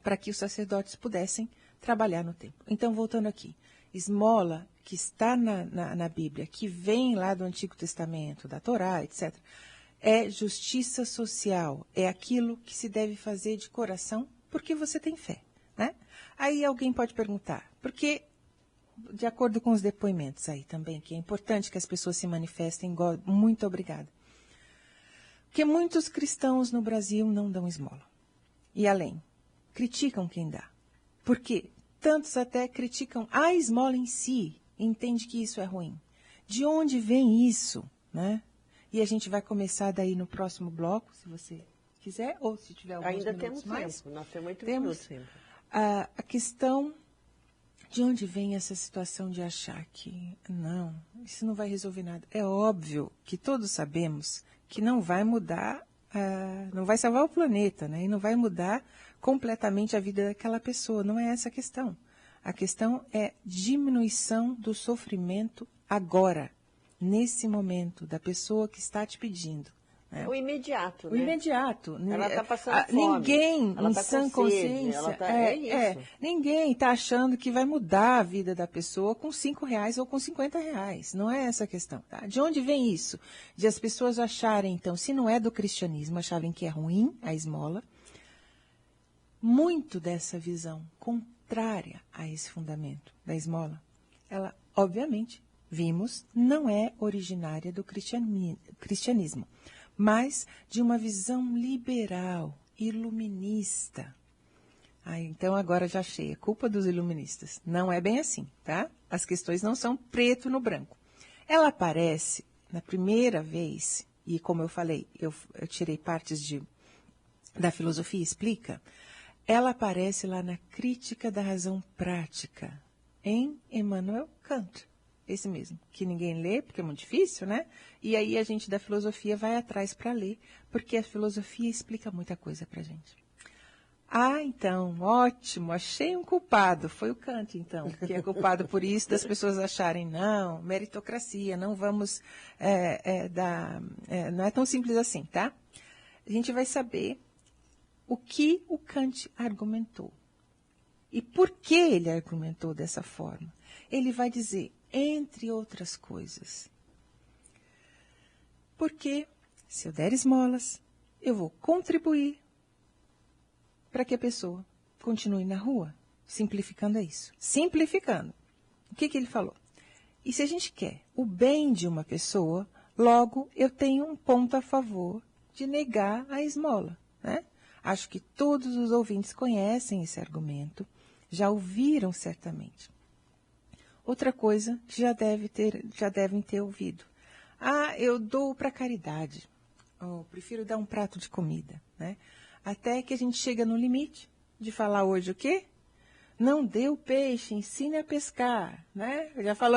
Speaker 4: Para que os sacerdotes pudessem trabalhar no templo. Então, voltando aqui, esmola, que está na Bíblia, que vem lá do Antigo Testamento, da Torá, etc., é justiça social, é aquilo que se deve fazer de coração porque você tem fé, né? Aí alguém pode perguntar, porque, de acordo com os depoimentos aí também, que é importante que as pessoas se manifestem, muito obrigada. Porque muitos cristãos no Brasil não dão esmola. E além, criticam quem dá. Por quê? Tantos até criticam a esmola em si, entende que isso é ruim. De onde vem isso, né? E a gente vai começar daí no próximo bloco, se você quiser, ou se tiver alguns
Speaker 1: ainda
Speaker 4: minutos
Speaker 1: temos
Speaker 4: mais.
Speaker 1: tempo, nós temos 8 minutos sempre.
Speaker 4: A questão de onde vem essa situação de achar que, não, isso não vai resolver nada. É óbvio que todos sabemos que não vai mudar, não vai salvar o planeta, né? E não vai mudar completamente a vida daquela pessoa. Não é essa a questão. A questão é diminuição do sofrimento agora, nesse momento, da pessoa que está te pedindo.
Speaker 1: O imediato,
Speaker 4: O
Speaker 1: né?
Speaker 4: imediato.
Speaker 1: Ela está passando fome.
Speaker 4: Ninguém,
Speaker 1: ela
Speaker 4: em
Speaker 1: tá
Speaker 4: sã
Speaker 1: com sede,
Speaker 4: consciência,
Speaker 1: ela tá, é isso.
Speaker 4: ninguém está achando que vai mudar a vida da pessoa com R$5 ou com R$50. Não é essa a questão. Tá? De onde vem isso? De as pessoas acharem, então, se não é do cristianismo, acharem que é ruim a esmola, muito dessa visão contrária a esse fundamento da esmola, ela, obviamente, vimos, não é originária do cristianismo, mas de uma visão liberal, iluminista. Então agora já achei, é culpa dos iluministas. Não é bem assim, tá? As questões não são preto no branco. Ela aparece na primeira vez, e como eu falei, eu tirei partes da Filosofia Explica, ela aparece lá na Crítica da Razão Prática, em Immanuel Kant. Esse mesmo, que ninguém lê, porque é muito difícil, né? E aí a gente da filosofia vai atrás para ler, porque a filosofia explica muita coisa para a gente. Então, ótimo, achei um culpado. Foi o Kant, então, que é culpado por isso, das pessoas acharem, não, meritocracia, não vamos não é tão simples assim, tá? A gente vai saber o que o Kant argumentou. E por que ele argumentou dessa forma? Ele vai dizer, entre outras coisas, porque se eu der esmolas, eu vou contribuir para que a pessoa continue na rua. Simplificando é isso. Simplificando. O que ele falou? E se a gente quer o bem de uma pessoa, logo eu tenho um ponto a favor de negar a esmola, né? Acho que todos os ouvintes conhecem esse argumento, já ouviram certamente. Outra coisa que já devem ter ouvido. Eu dou para caridade. Prefiro dar um prato de comida, né? Até que a gente chega no limite de falar hoje o quê? Não dê o peixe, ensine a pescar, né?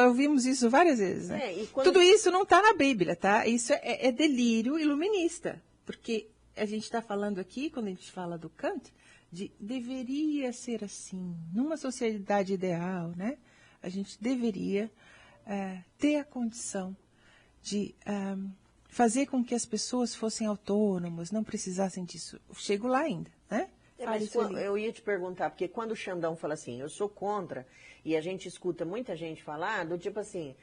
Speaker 4: Ouvimos isso várias vezes, né? Tudo isso não está na Bíblia, tá? Isso é delírio iluminista, porque a gente está falando aqui, quando a gente fala do Kant, de deveria ser assim, numa sociedade ideal, né? A gente deveria ter a condição de fazer com que as pessoas fossem autônomas, não precisassem disso. Chego lá ainda, né?
Speaker 1: Mas eu ia te perguntar, porque quando o Xandão fala assim, eu sou contra, e a gente escuta muita gente falar, do tipo assim,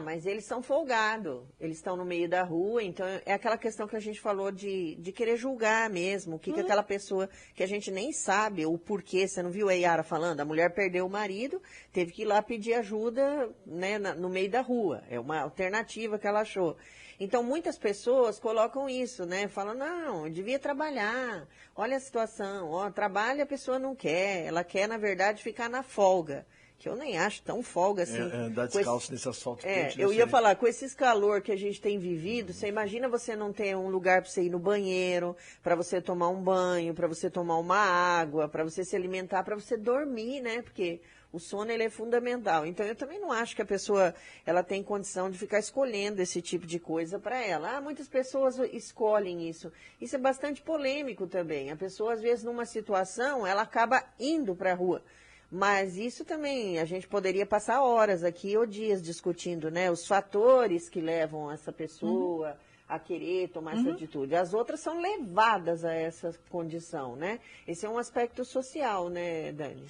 Speaker 1: mas eles são folgados, eles estão no meio da rua, então é aquela questão que a gente falou de querer julgar mesmo, o que aquela pessoa que a gente nem sabe o porquê, você não viu a Yara falando? A mulher perdeu o marido, teve que ir lá pedir ajuda, né, no meio da rua, é uma alternativa que ela achou. Então, muitas pessoas colocam isso, né? Falam, não, eu devia trabalhar, olha a situação, trabalha a pessoa não quer, ela quer, na verdade, ficar na folga. Que eu nem acho tão folga assim.
Speaker 2: Andar descalço nesse asfalto quente.
Speaker 1: Eu ia falar, com esses calor que a gente tem vivido, você imagina você não ter um lugar para você ir no banheiro, para você tomar um banho, para você tomar uma água, para você se alimentar, para você dormir, né? Porque o sono ele é fundamental. Então, eu também não acho que a pessoa ela tem condição de ficar escolhendo esse tipo de coisa para ela. Muitas pessoas escolhem isso. Isso é bastante polêmico também. A pessoa, às vezes, numa situação, ela acaba indo para a rua. Mas isso também, a gente poderia passar horas aqui ou dias discutindo, né? Os fatores que levam essa pessoa a querer tomar essa atitude. As outras são levadas a essa condição, né? Esse é um aspecto social, né, Dani?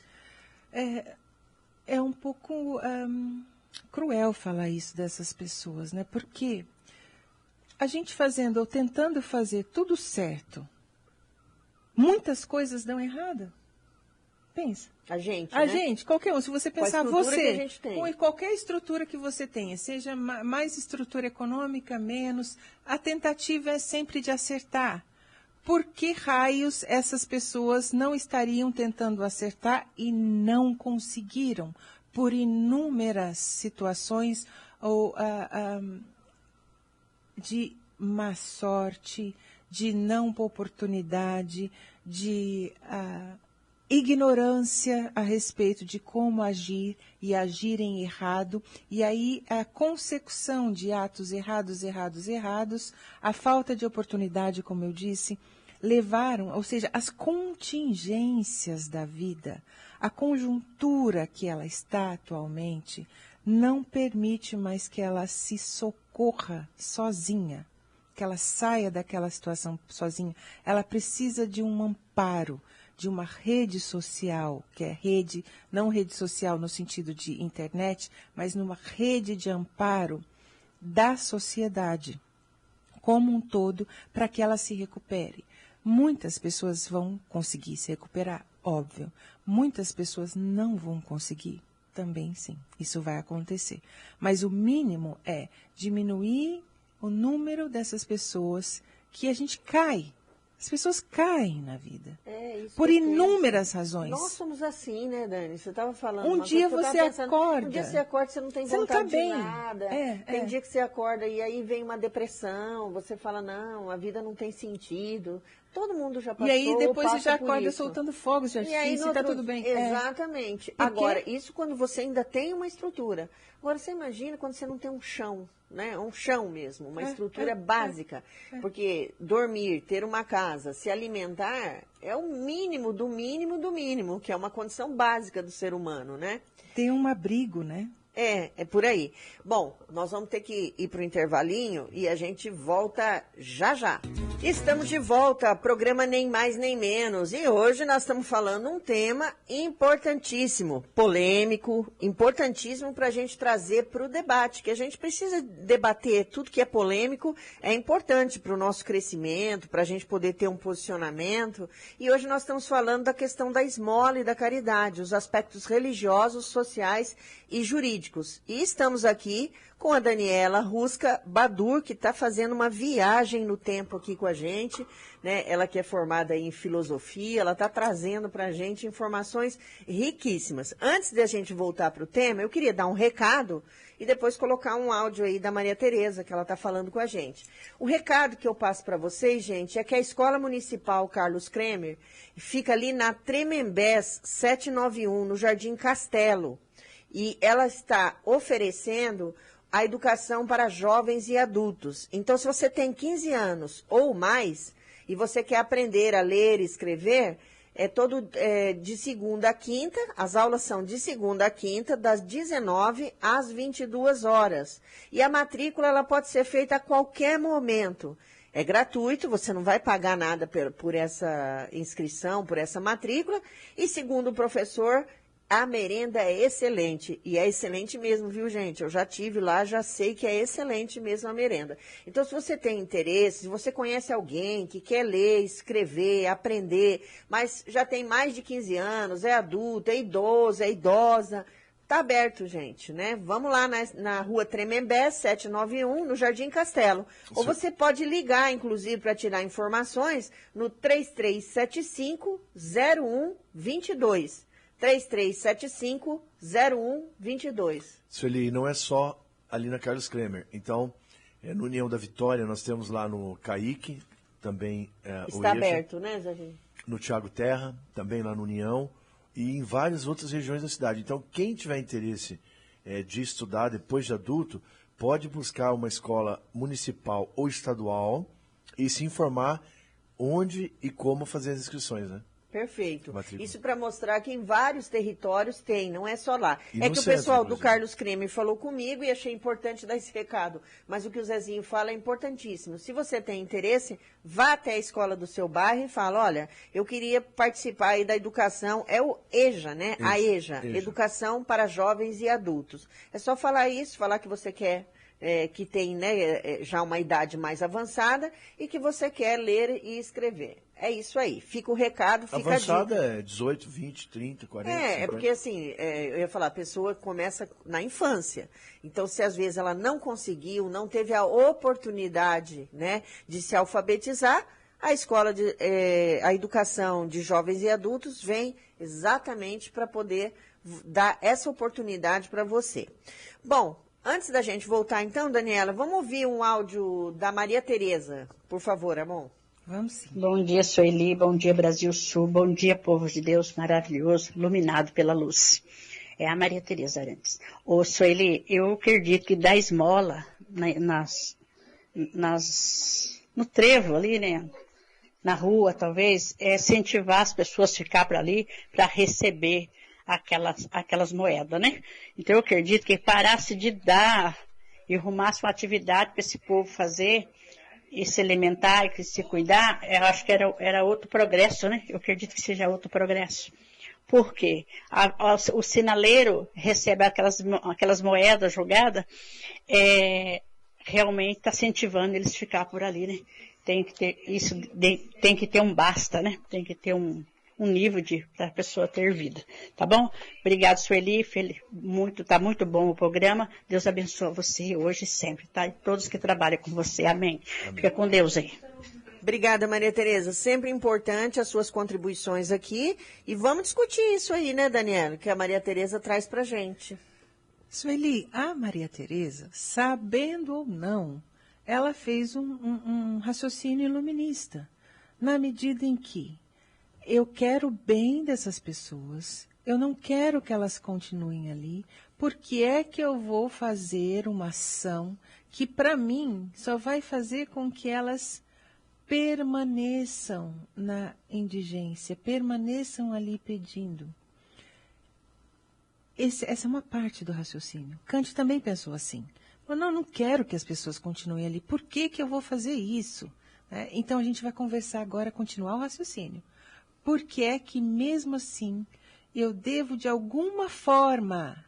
Speaker 4: É um pouco cruel falar isso dessas pessoas, né? Porque a gente fazendo ou tentando fazer tudo certo, muitas coisas dão errado. Pensa.
Speaker 1: A gente,
Speaker 4: A gente, qualquer um. Se você pensar você,
Speaker 1: que a gente tem.
Speaker 4: com qualquer estrutura que você tenha, seja mais estrutura econômica, menos, a tentativa é sempre de acertar. Por que raios essas pessoas não estariam tentando acertar e não conseguiram? Por inúmeras situações ou de má sorte, de não oportunidade, de ignorância a respeito de como agir e agirem errado, e aí a consecução de atos errados, a falta de oportunidade, como eu disse, levaram, ou seja, as contingências da vida, a conjuntura que ela está atualmente, não permite mais que ela se socorra sozinha, que ela saia daquela situação sozinha. Ela precisa de um amparo, de uma rede social, que é rede, não rede social no sentido de internet, mas numa rede de amparo da sociedade como um todo, para que ela se recupere. Muitas pessoas vão conseguir se recuperar, óbvio. Muitas pessoas não vão conseguir, também sim, isso vai acontecer. Mas o mínimo é diminuir o número dessas pessoas que a gente cai. As pessoas caem na vida. Por inúmeras razões.
Speaker 1: Nós somos assim, né, Dani? Você estava falando.
Speaker 4: Um dia você acorda.
Speaker 1: Um dia você acorda, você não tem vontade de nada. Tem dia que você acorda e aí vem uma depressão. Você fala, não, a vida não tem sentido. Todo mundo já passou.
Speaker 4: E aí depois você já acorda soltando fogos de artifício e está tudo bem.
Speaker 1: Exatamente. Agora, isso quando você ainda tem uma estrutura. Agora, você imagina quando você não tem um chão, né? Um chão mesmo, uma estrutura básica. Porque dormir, ter uma casa, se alimentar, é o mínimo do mínimo do mínimo, que é uma condição básica do ser humano, né?
Speaker 4: Tem um abrigo, né?
Speaker 1: É por aí. Bom, nós vamos ter que ir para o intervalinho e a gente volta já já. Estamos de volta, programa Nem Mais Nem Menos. E hoje nós estamos falando um tema importantíssimo, polêmico, importantíssimo para a gente trazer para o debate, que a gente precisa debater tudo que é polêmico, é importante para o nosso crescimento, para a gente poder ter um posicionamento. E hoje nós estamos falando da questão da esmola e da caridade, os aspectos religiosos, sociais e jurídicos. E estamos aqui com a Daniela Rusca Badur, que está fazendo uma viagem no tempo aqui com a gente, né? Ela que é formada em filosofia, ela está trazendo para a gente informações riquíssimas. Antes de a gente voltar para o tema, eu queria dar um recado e depois colocar um áudio aí da Maria Tereza, que ela está falando com a gente. O recado que eu passo para vocês, gente, é que a Escola Municipal Carlos Kremer fica ali na Tremembés 791, no Jardim Castelo. E ela está oferecendo a educação para jovens e adultos. Então, se você tem 15 anos ou mais e você quer aprender a ler e escrever, de segunda a quinta, as aulas são de segunda a quinta, das 19 às 22 horas. E a matrícula ela pode ser feita a qualquer momento. É gratuito, você não vai pagar nada por essa inscrição, por essa matrícula. E segundo o professor, a merenda é excelente, e é excelente mesmo, viu, gente? Eu já tive lá, já sei que é excelente mesmo a merenda. Então, se você tem interesse, se você conhece alguém que quer ler, escrever, aprender, mas já tem mais de 15 anos, é adulto, é idoso, é idosa, tá aberto, gente, né? Vamos lá na rua Tremembé, 791, no Jardim Castelo. Ou você pode ligar, inclusive, para tirar informações no 3375-0122. 3375-0122.
Speaker 2: Sueli, não é só ali na Carlos Kremer. Então, no União da Vitória, nós temos lá no Caique, também
Speaker 1: está aberto, né, Zé?
Speaker 2: No Tiago Terra, também lá no União, e em várias outras regiões da cidade. Então, quem tiver interesse de estudar depois de adulto, pode buscar uma escola municipal ou estadual e se informar onde e como fazer as inscrições, né?
Speaker 1: Perfeito. Isso para mostrar que em vários territórios tem, não é só lá. É que o
Speaker 2: centro,
Speaker 1: pessoal do Carlos Kremer falou comigo e achei importante dar esse recado. Mas o que o Zezinho fala é importantíssimo. Se você tem interesse, vá até a escola do seu bairro e fala, olha, eu queria participar aí da educação, é o EJA, né? Isso, a EJA, Educação para Jovens e Adultos. É só falar isso, falar que você quer... que tem, né, já uma idade mais avançada e que você quer ler e escrever. É isso aí. Fica o recado, fica
Speaker 2: avançada
Speaker 1: a dica.
Speaker 2: É 18, 20, 30, 40, 50.
Speaker 1: É porque assim, eu ia falar, a pessoa começa na infância. Então, se às vezes ela não conseguiu, não teve a oportunidade, né, de se alfabetizar, a escola a educação de jovens e adultos vem exatamente para poder dar essa oportunidade para você. Bom, antes da gente voltar, então, Daniela, vamos ouvir um áudio da Maria Tereza, por favor, Amon.
Speaker 4: Vamos sim.
Speaker 6: Bom dia, Sueli. Bom dia, Brasil Sul. Bom dia, povo de Deus maravilhoso, iluminado pela luz. É a Maria Tereza Arantes. Ô, Sueli, eu acredito que dar esmola no trevo ali, né? Na rua, talvez, é incentivar as pessoas a ficar para ali para receber aquelas moedas, né? Então, eu acredito que parasse de dar e arrumasse uma atividade para esse povo fazer e se alimentar e se cuidar, eu acho que era outro progresso, né? Eu acredito que seja outro progresso. Por quê? O sinaleiro recebe aquelas moedas jogadas, realmente está incentivando eles a ficar por ali, né? Tem que ter isso, tem que ter um basta, né? Tem que ter um nível para a pessoa ter vida. Tá bom? Obrigado, Sueli. Tá muito bom o programa. Deus abençoe você hoje e sempre, tá? E todos que trabalham com você. Amém. Fica com Deus aí.
Speaker 1: Obrigada, Maria Tereza. Sempre importante as suas contribuições aqui. E vamos discutir isso aí, né, Daniela? Que a Maria Tereza traz pra gente.
Speaker 4: Sueli, a Maria Tereza, sabendo ou não, ela fez um raciocínio iluminista. Na medida em que eu quero o bem dessas pessoas, eu não quero que elas continuem ali, porque é que eu vou fazer uma ação que, para mim, só vai fazer com que elas permaneçam na indigência, permaneçam ali pedindo. Essa é uma parte do raciocínio. Kant também pensou assim. Não quero que as pessoas continuem ali. Por que eu vou fazer isso? Então, a gente vai conversar agora, continuar o raciocínio. Por que é que, mesmo assim, eu devo, de alguma forma,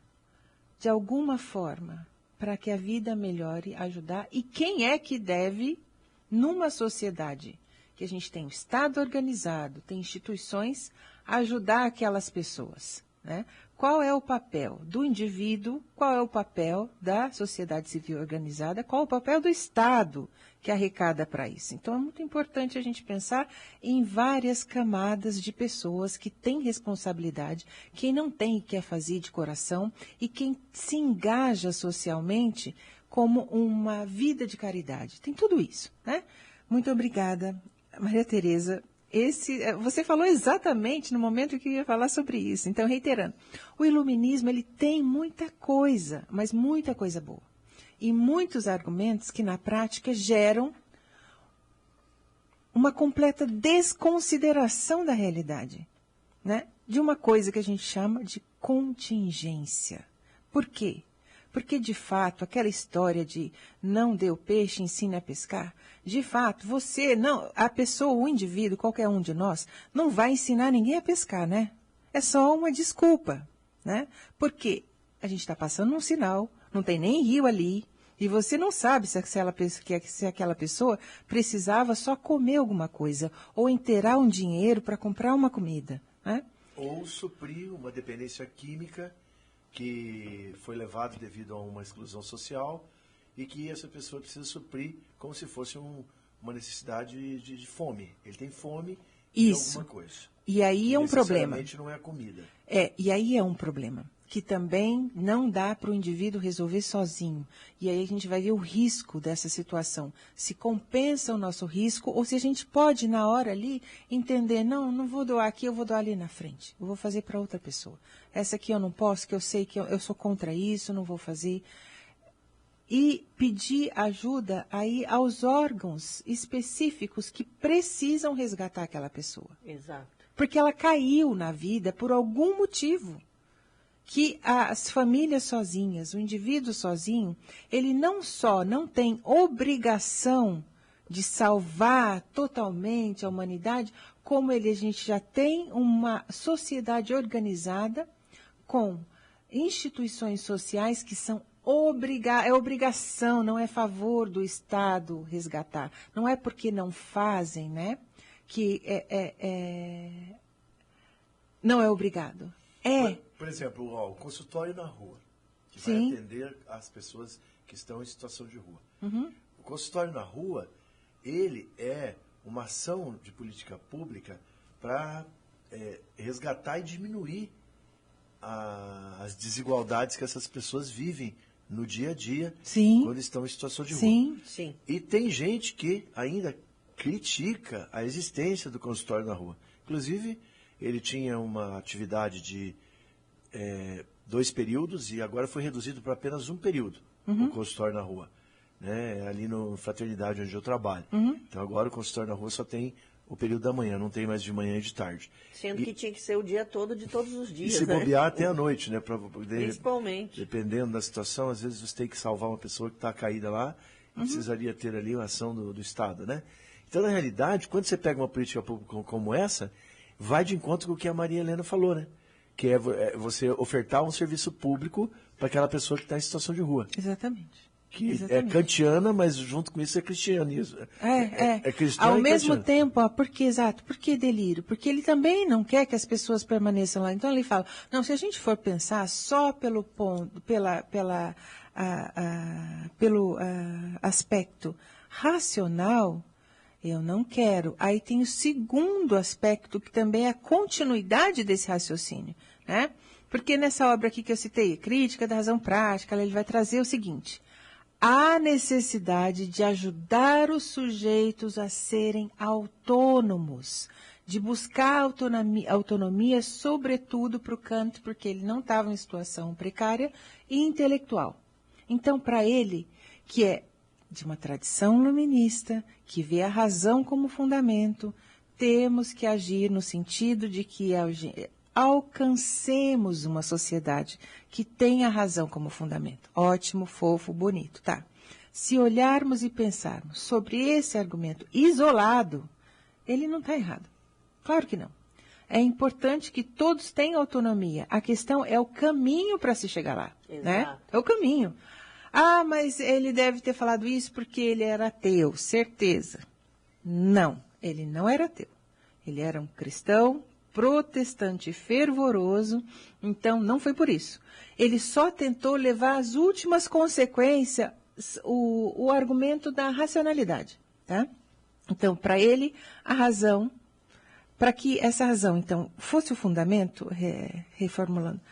Speaker 4: para que a vida melhore, ajudar? E quem é que deve, numa sociedade que a gente tem um Estado organizado, tem instituições, ajudar aquelas pessoas, né? Qual é o papel do indivíduo, qual é o papel da sociedade civil organizada, qual é o papel do Estado que arrecada para isso. Então, é muito importante a gente pensar em várias camadas de pessoas que têm responsabilidade, quem não tem e quer fazer de coração, e quem se engaja socialmente como uma vida de caridade. Tem tudo isso, né? Muito obrigada, Maria Tereza. Você falou exatamente no momento que eu ia falar sobre isso. Então, reiterando, o iluminismo ele tem muita coisa, mas muita coisa boa. E muitos argumentos que, na prática, geram uma completa desconsideração da realidade, né? De uma coisa que a gente chama de contingência. Por quê? Porque, de fato, aquela história de não dê o peixe, ensine a pescar, de fato, a pessoa, o indivíduo, qualquer um de nós, não vai ensinar ninguém a pescar, né? É só uma desculpa, né? Porque a gente está passando um sinal, não tem nem rio ali, e você não sabe se aquela pessoa precisava só comer alguma coisa, ou enterrar um dinheiro para comprar uma comida, né?
Speaker 2: Ou suprir uma dependência química que foi levado devido a uma exclusão social e que essa pessoa precisa suprir como se fosse uma necessidade de fome. Ele tem fome de alguma coisa.
Speaker 4: E aí é um problema.
Speaker 2: Necessariamente não é a comida.
Speaker 4: E aí é um problema que também não dá para o indivíduo resolver sozinho. E aí a gente vai ver o risco dessa situação. Se compensa o nosso risco ou se a gente pode, na hora ali, entender, não vou doar aqui, eu vou doar ali na frente. Eu vou fazer para outra pessoa. Essa aqui eu não posso, que eu sei que eu sou contra isso, não vou fazer. E pedir ajuda aí aos órgãos específicos que precisam resgatar aquela pessoa.
Speaker 1: Exato.
Speaker 4: Porque ela caiu na vida por algum motivo. Que as famílias sozinhas, o indivíduo sozinho, ele não só não tem obrigação de salvar totalmente a humanidade, como a gente já tem uma sociedade organizada com instituições sociais que são é obrigação, não é favor do Estado resgatar. Não é porque não fazem, né, que não é obrigado.
Speaker 2: Por exemplo, o consultório na rua, que
Speaker 4: Sim.
Speaker 2: vai atender as pessoas que estão em situação de rua.
Speaker 4: Uhum.
Speaker 2: O consultório na rua, ele é uma ação de política pública para resgatar e diminuir as desigualdades que essas pessoas vivem no dia a dia,
Speaker 4: Sim.
Speaker 2: quando estão em situação de rua.
Speaker 4: Sim.
Speaker 1: Sim.
Speaker 2: E tem gente que ainda critica a existência do consultório na rua. Inclusive, ele tinha uma atividade de 2 períodos e agora foi reduzido para apenas 1 período, o consultório na rua. Né? Ali no Fraternidade, onde eu trabalho. Então, agora o consultório na rua só tem o período da manhã, não tem mais de manhã e de tarde.
Speaker 1: Sendo que tinha que ser o dia todo de todos os dias,
Speaker 2: E se
Speaker 1: né?
Speaker 2: bobear até a noite, né? Pra poder,
Speaker 1: Principalmente.
Speaker 2: dependendo da situação, às vezes você tem que salvar uma pessoa que está caída lá e precisaria ter ali uma ação do Estado, né? Então, na realidade, quando você pega uma política pública como essa, vai de encontro com o que a Maria Helena falou, né? Que é você ofertar um serviço público para aquela pessoa que está em situação de rua.
Speaker 4: Exatamente.
Speaker 2: Que
Speaker 4: Exatamente.
Speaker 2: é kantiana, mas junto com isso é cristianismo. É cristão
Speaker 4: Ao
Speaker 2: e
Speaker 4: mesmo
Speaker 2: kantiano.
Speaker 4: tempo, por que delírio? Porque ele também não quer que as pessoas permaneçam lá. Então ele fala, não, se a gente for pensar só pelo ponto, pelo aspecto racional, eu não quero. Aí tem o segundo aspecto, que também é a continuidade desse raciocínio, né? Porque nessa obra aqui que eu citei, Crítica da Razão Prática, ele vai trazer o seguinte: há necessidade de ajudar os sujeitos a serem autônomos, de buscar autonomia sobretudo para o Kant, porque ele não estava em situação precária e intelectual. Então, para ele, que é de uma tradição iluminista, que vê a razão como fundamento, temos que agir no sentido de que alcancemos uma sociedade que tenha a razão como fundamento. Ótimo, fofo, bonito, tá? Se olharmos e pensarmos sobre esse argumento isolado, ele não está errado. Claro que não. É importante que todos tenham autonomia. A questão é o caminho para se chegar lá, né? É o caminho. Ah, mas ele deve ter falado isso porque ele era ateu, certeza. Não, ele não era ateu. Ele era um cristão protestante fervoroso, então não foi por isso. Ele só tentou levar às últimas consequências o argumento da racionalidade, tá? Então, para ele, a razão, para que essa razão, então, fosse o fundamento, reformulando,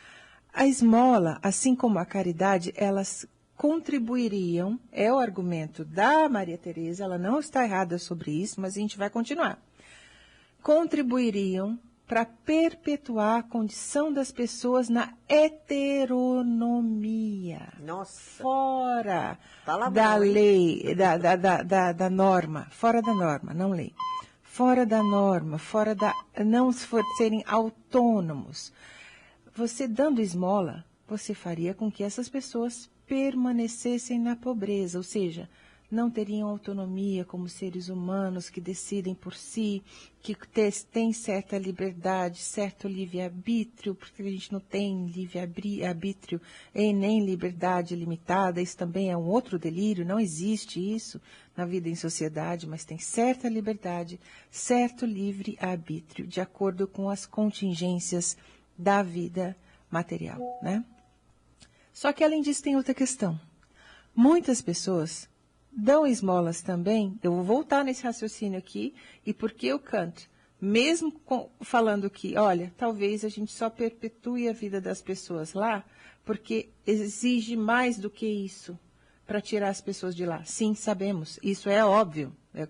Speaker 4: a esmola, assim como a caridade, elas contribuiriam, é o argumento da Maria Teresa, ela não está errada sobre isso, mas a gente vai continuar. Contribuiriam para perpetuar a condição das pessoas na heteronomia.
Speaker 1: Nossa.
Speaker 4: Fora
Speaker 1: Fala
Speaker 4: da
Speaker 1: mal, hein?
Speaker 4: lei, da norma, fora da norma, não lei. Fora da norma, não serem autônomos. Você dando esmola, você faria com que essas pessoas permanecessem na pobreza, ou seja, não teriam autonomia como seres humanos que decidem por si, que têm certa liberdade, certo livre-arbítrio, porque a gente não tem livre-arbítrio e nem liberdade limitada, isso também é um outro delírio, não existe isso na vida em sociedade, mas tem certa liberdade, certo livre-arbítrio, de acordo com as contingências da vida material, né? Só que, além disso, tem outra questão. Muitas pessoas dão esmolas também, eu vou voltar nesse raciocínio aqui, e porque o Kant, mesmo falando que, olha, talvez a gente só perpetue a vida das pessoas lá, porque exige mais do que isso para tirar as pessoas de lá. Sim, sabemos, isso é óbvio, é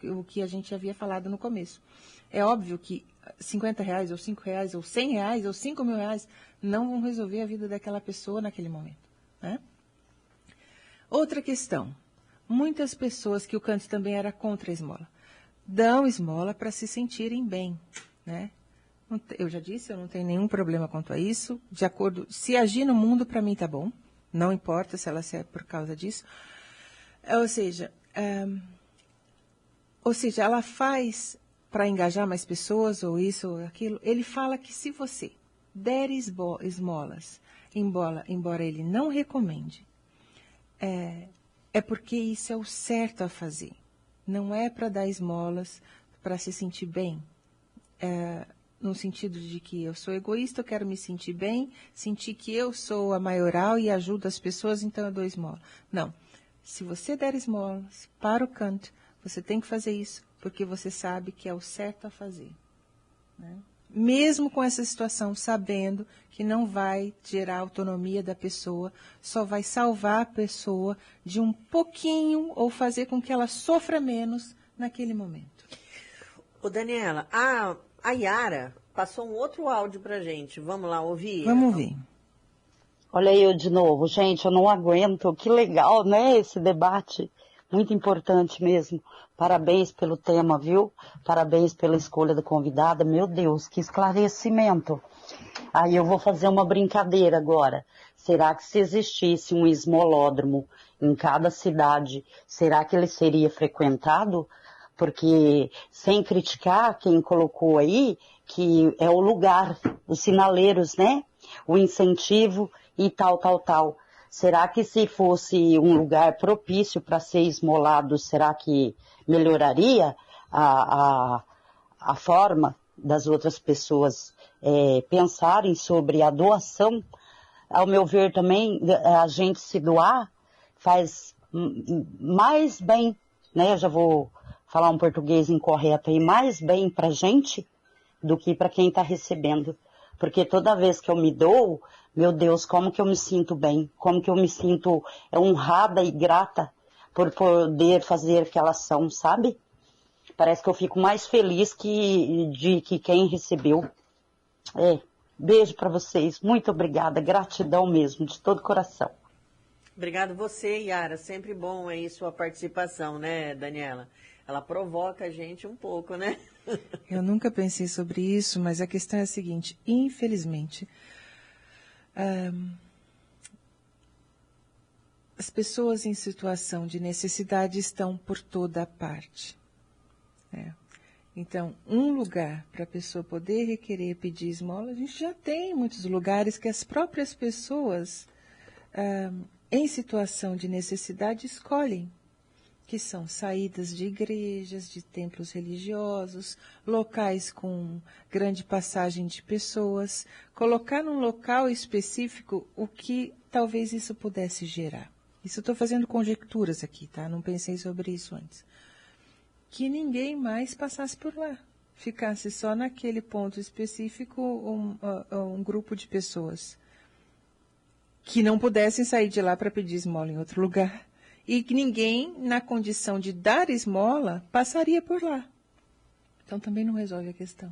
Speaker 4: o que a gente havia falado no começo. É óbvio que R$50, ou R$5, ou R$100, ou R$5.000 não vão resolver a vida daquela pessoa naquele momento, né? Outra questão. Muitas pessoas, que o Kant também era contra a esmola, dão esmola para se sentirem bem, né? Eu já disse, eu não tenho nenhum problema quanto a isso. De acordo, se agir no mundo, para mim tá bom. Não importa se ela é por causa disso. Ou seja, ela faz para engajar mais pessoas, ou isso ou aquilo. Ele fala que se você der esmolas, embora ele não recomende, é porque isso é o certo a fazer. Não é para dar esmolas para se sentir bem. No sentido de que eu sou egoísta, eu quero me sentir bem, sentir que eu sou a maioral e ajudo as pessoas, então eu dou esmola. Não. Se você der esmolas para o Kant, você tem que fazer isso, porque você sabe que é o certo a fazer, né? Mesmo com essa situação, sabendo que não vai gerar autonomia da pessoa, só vai salvar a pessoa de um pouquinho, ou fazer com que ela sofra menos naquele momento.
Speaker 1: Ô, Daniela, a Yara passou um outro áudio pra gente. Vamos lá ouvir?
Speaker 4: Vamos ouvir.
Speaker 5: Olha eu de novo, gente, eu não aguento. Que legal, né, esse debate. Muito importante mesmo. Parabéns pelo tema, viu? Parabéns pela escolha da convidada. Meu Deus, que esclarecimento. Aí eu vou fazer uma brincadeira agora. Será que se existisse um esmolódromo em cada cidade, será que ele seria frequentado? Porque, sem criticar quem colocou aí, que é o lugar, os sinaleiros, né? O incentivo e tal. Será que se fosse um lugar propício para ser esmolado, será que melhoraria a forma das outras pessoas pensarem sobre a doação? Ao meu ver também, a gente se doar faz mais bem, né? Eu já vou falar um português incorreto aí, mais bem para a gente do que para quem está recebendo. Porque toda vez que eu me dou, meu Deus, como que eu me sinto bem, como que eu me sinto honrada e grata por poder fazer aquela ação, sabe? Parece que eu fico mais feliz que quem recebeu. Beijo para vocês, muito obrigada, gratidão mesmo, de todo coração.
Speaker 1: Obrigado você, Yara. Sempre bom aí sua participação, né, Daniela? Ela provoca a gente um pouco, né?
Speaker 4: Eu nunca pensei sobre isso, mas a questão é a seguinte, infelizmente, as pessoas em situação de necessidade estão por toda a parte. Né? Então, um lugar para a pessoa poder requerer pedir esmola, a gente já tem muitos lugares que as próprias pessoas em situação de necessidade escolhem, que são saídas de igrejas, de templos religiosos, locais com grande passagem de pessoas, colocar num local específico o que talvez isso pudesse gerar. Isso estou fazendo conjecturas aqui, tá? Não pensei sobre isso antes. Que ninguém mais passasse por lá, ficasse só naquele ponto específico um grupo de pessoas que não pudessem sair de lá para pedir esmola em outro lugar. E que ninguém, na condição de dar esmola, passaria por lá. Então, também não resolve a questão.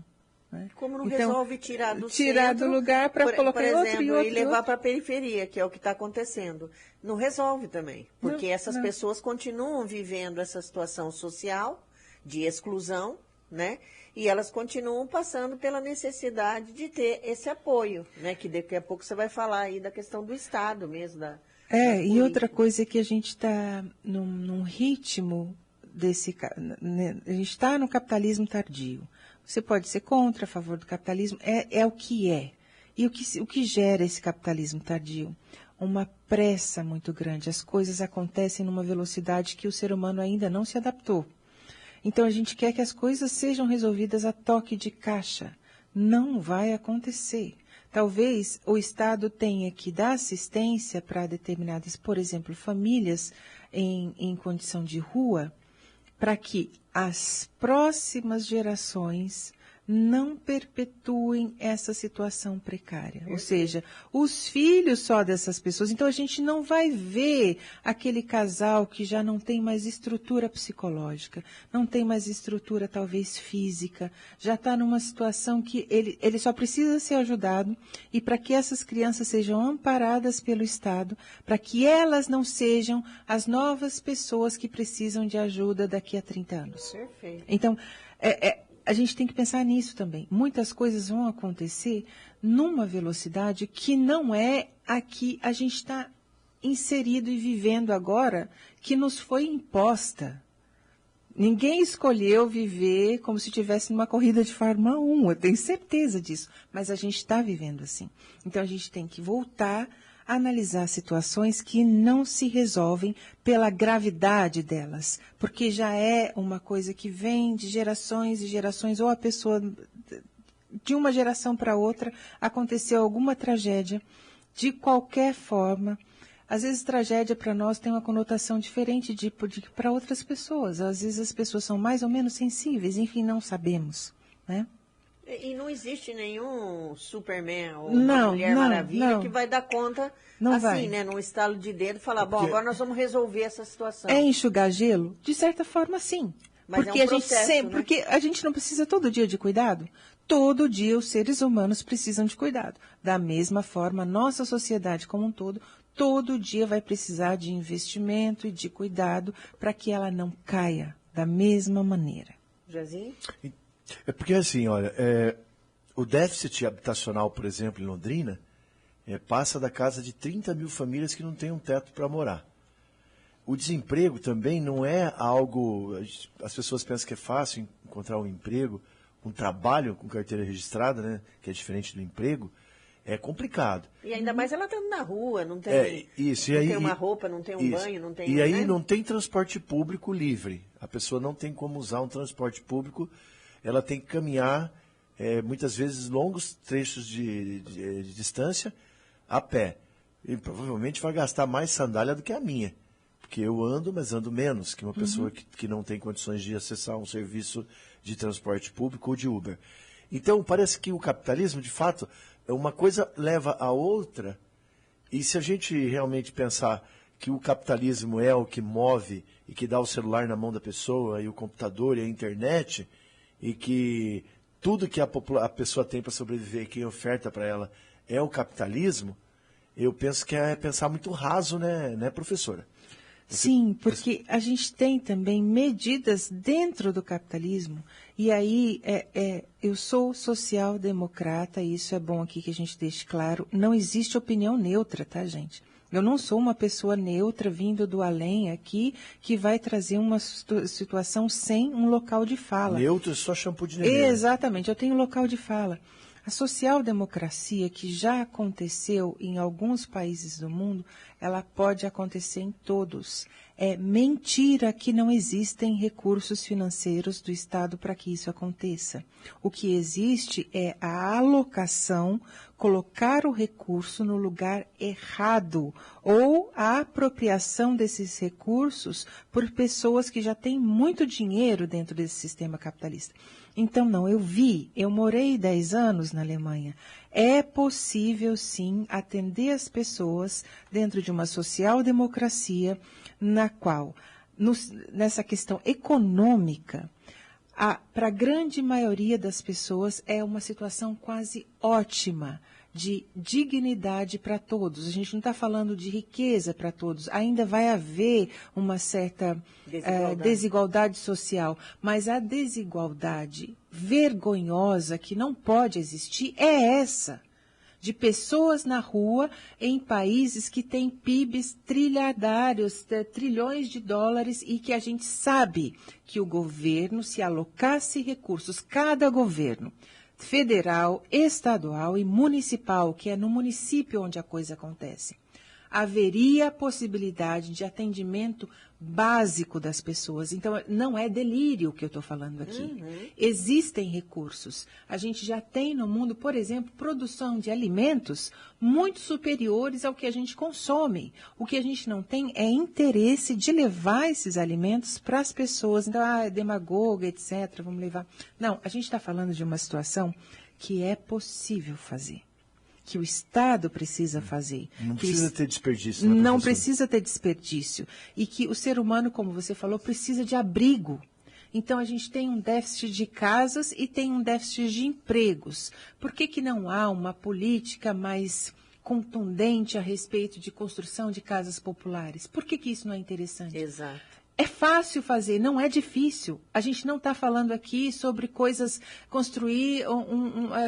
Speaker 4: Né?
Speaker 1: Como não
Speaker 4: então,
Speaker 1: resolve tirar do
Speaker 4: centro, do lugar para colocar
Speaker 1: por exemplo,
Speaker 4: outro e outro.
Speaker 1: E levar para a periferia, que é o que está acontecendo. Não resolve também. Porque essas pessoas continuam vivendo essa situação social de exclusão, né? E elas continuam passando pela necessidade de ter esse apoio, né? Que daqui a pouco você vai falar aí da questão do Estado mesmo,
Speaker 4: e outra coisa é que a gente está num ritmo a gente está no capitalismo tardio. Você pode ser contra, a favor do capitalismo, é o que é. E o que gera esse capitalismo tardio? Uma pressa muito grande. As coisas acontecem numa velocidade que o ser humano ainda não se adaptou. Então a gente quer que as coisas sejam resolvidas a toque de caixa. Não vai acontecer. Talvez o Estado tenha que dar assistência para determinadas, por exemplo, famílias em condição de rua, para que as próximas gerações não perpetuem essa situação precária. Ou seja, os filhos só dessas pessoas. Então, a gente não vai ver aquele casal que já não tem mais estrutura psicológica, não tem mais estrutura, talvez, física, já está numa situação que ele só precisa ser ajudado, e para que essas crianças sejam amparadas pelo Estado, para que elas não sejam as novas pessoas que precisam de ajuda daqui a 30 anos.
Speaker 1: Perfeito.
Speaker 4: Então, a gente tem que pensar nisso também. Muitas coisas vão acontecer numa velocidade que não é a que a gente está inserido e vivendo agora, que nos foi imposta. Ninguém escolheu viver como se estivesse numa corrida de Fórmula 1, eu tenho certeza disso. Mas a gente está vivendo assim. Então, a gente tem que voltar a analisar situações que não se resolvem pela gravidade delas, porque já é uma coisa que vem de gerações e gerações, ou a pessoa, de uma geração para outra, aconteceu alguma tragédia, de qualquer forma. Às vezes, tragédia para nós tem uma conotação diferente de para outras pessoas. Às vezes, as pessoas são mais ou menos sensíveis, enfim, não sabemos, né?
Speaker 1: E não existe nenhum Superman ou uma Mulher Maravilha que vai dar conta,
Speaker 4: não
Speaker 1: assim,
Speaker 4: vai.
Speaker 1: Né, num estalo de dedo, falar, bom, agora nós vamos resolver essa situação.
Speaker 4: É enxugar gelo? De certa forma, sim.
Speaker 1: Mas
Speaker 4: porque
Speaker 1: é um
Speaker 4: a gente
Speaker 1: processo,
Speaker 4: sempre,
Speaker 1: né?
Speaker 4: porque a gente não precisa todo dia de cuidado. Todo dia os seres humanos precisam de cuidado. Da mesma forma, a nossa sociedade como um todo dia vai precisar de investimento e de cuidado para que ela não caia da mesma maneira.
Speaker 1: Jazinho?
Speaker 2: É porque assim, olha, o déficit habitacional, por exemplo, em Londrina, passa da casa de 30 mil famílias que não têm um teto para morar. O desemprego também não é algo... As pessoas pensam que é fácil encontrar um emprego, um trabalho com carteira registrada, né, que é diferente do emprego. É complicado.
Speaker 1: E ainda mais ela estando na rua, não tem, tem uma roupa, não tem um banho, não tem...
Speaker 2: E aí
Speaker 1: né?
Speaker 2: não tem transporte público livre. A pessoa não tem como usar um transporte público, ela tem que caminhar, muitas vezes, longos trechos de distância a pé. E provavelmente vai gastar mais sandália do que a minha. Porque eu ando, mas ando menos que uma pessoa que não tem condições de acessar um serviço de transporte público ou de Uber. Então, parece que o capitalismo, de fato, uma coisa leva a outra, e se a gente realmente pensar que o capitalismo é o que move e que dá o celular na mão da pessoa, e o computador e a internet, e que tudo que a pessoa tem para sobreviver, quem oferta para ela é o capitalismo, eu penso que é pensar muito raso, né, professora?
Speaker 4: Sim, porque a gente tem também medidas dentro do capitalismo, e aí eu sou social-democrata, e isso é bom aqui que a gente deixe claro, não existe opinião neutra, tá, gente? Eu não sou uma pessoa neutra vindo do além aqui que vai trazer uma situação sem um local de fala.
Speaker 2: Neutro é só shampoo de neném.
Speaker 4: Exatamente, eu tenho local de fala. A social-democracia, que já aconteceu em alguns países do mundo, ela pode acontecer em todos. É mentira que não existem recursos financeiros do Estado para que isso aconteça. O que existe é a alocação, colocar o recurso no lugar errado, ou a apropriação desses recursos por pessoas que já têm muito dinheiro dentro desse sistema capitalista. Então, não, eu morei 10 anos na Alemanha. É possível, sim, atender as pessoas dentro de uma social-democracia na qual, nessa questão econômica, para a grande maioria das pessoas é uma situação quase ótima, de dignidade para todos. A gente não está falando de riqueza para todos. Ainda vai haver uma certa desigualdade social, mas a desigualdade vergonhosa que não pode existir é essa, de pessoas na rua em países que têm PIBs trilhardários, trilhões de dólares, e que a gente sabe que o governo, se alocasse recursos, cada governo, federal, estadual e municipal, que é no município onde a coisa acontece, haveria possibilidade de atendimento básico das pessoas. Então, não é delírio o que eu estou falando aqui. Existem recursos. A gente já tem no mundo, por exemplo, produção de alimentos muito superiores ao que a gente consome. O que a gente não tem é interesse de levar esses alimentos para as pessoas. Então, é demagoga, etc., vamos levar. Não, a gente está falando de uma situação que é possível fazer, que o Estado precisa fazer.
Speaker 2: Não precisa ter desperdício. Né,
Speaker 4: não precisa ter desperdício. E que o ser humano, como você falou, precisa de abrigo. Então, a gente tem um déficit de casas e tem um déficit de empregos. Por que não há uma política mais contundente a respeito de construção de casas populares? Por que isso não é interessante?
Speaker 1: Exato.
Speaker 4: É fácil fazer, não é difícil. A gente não está falando aqui sobre coisas, construir,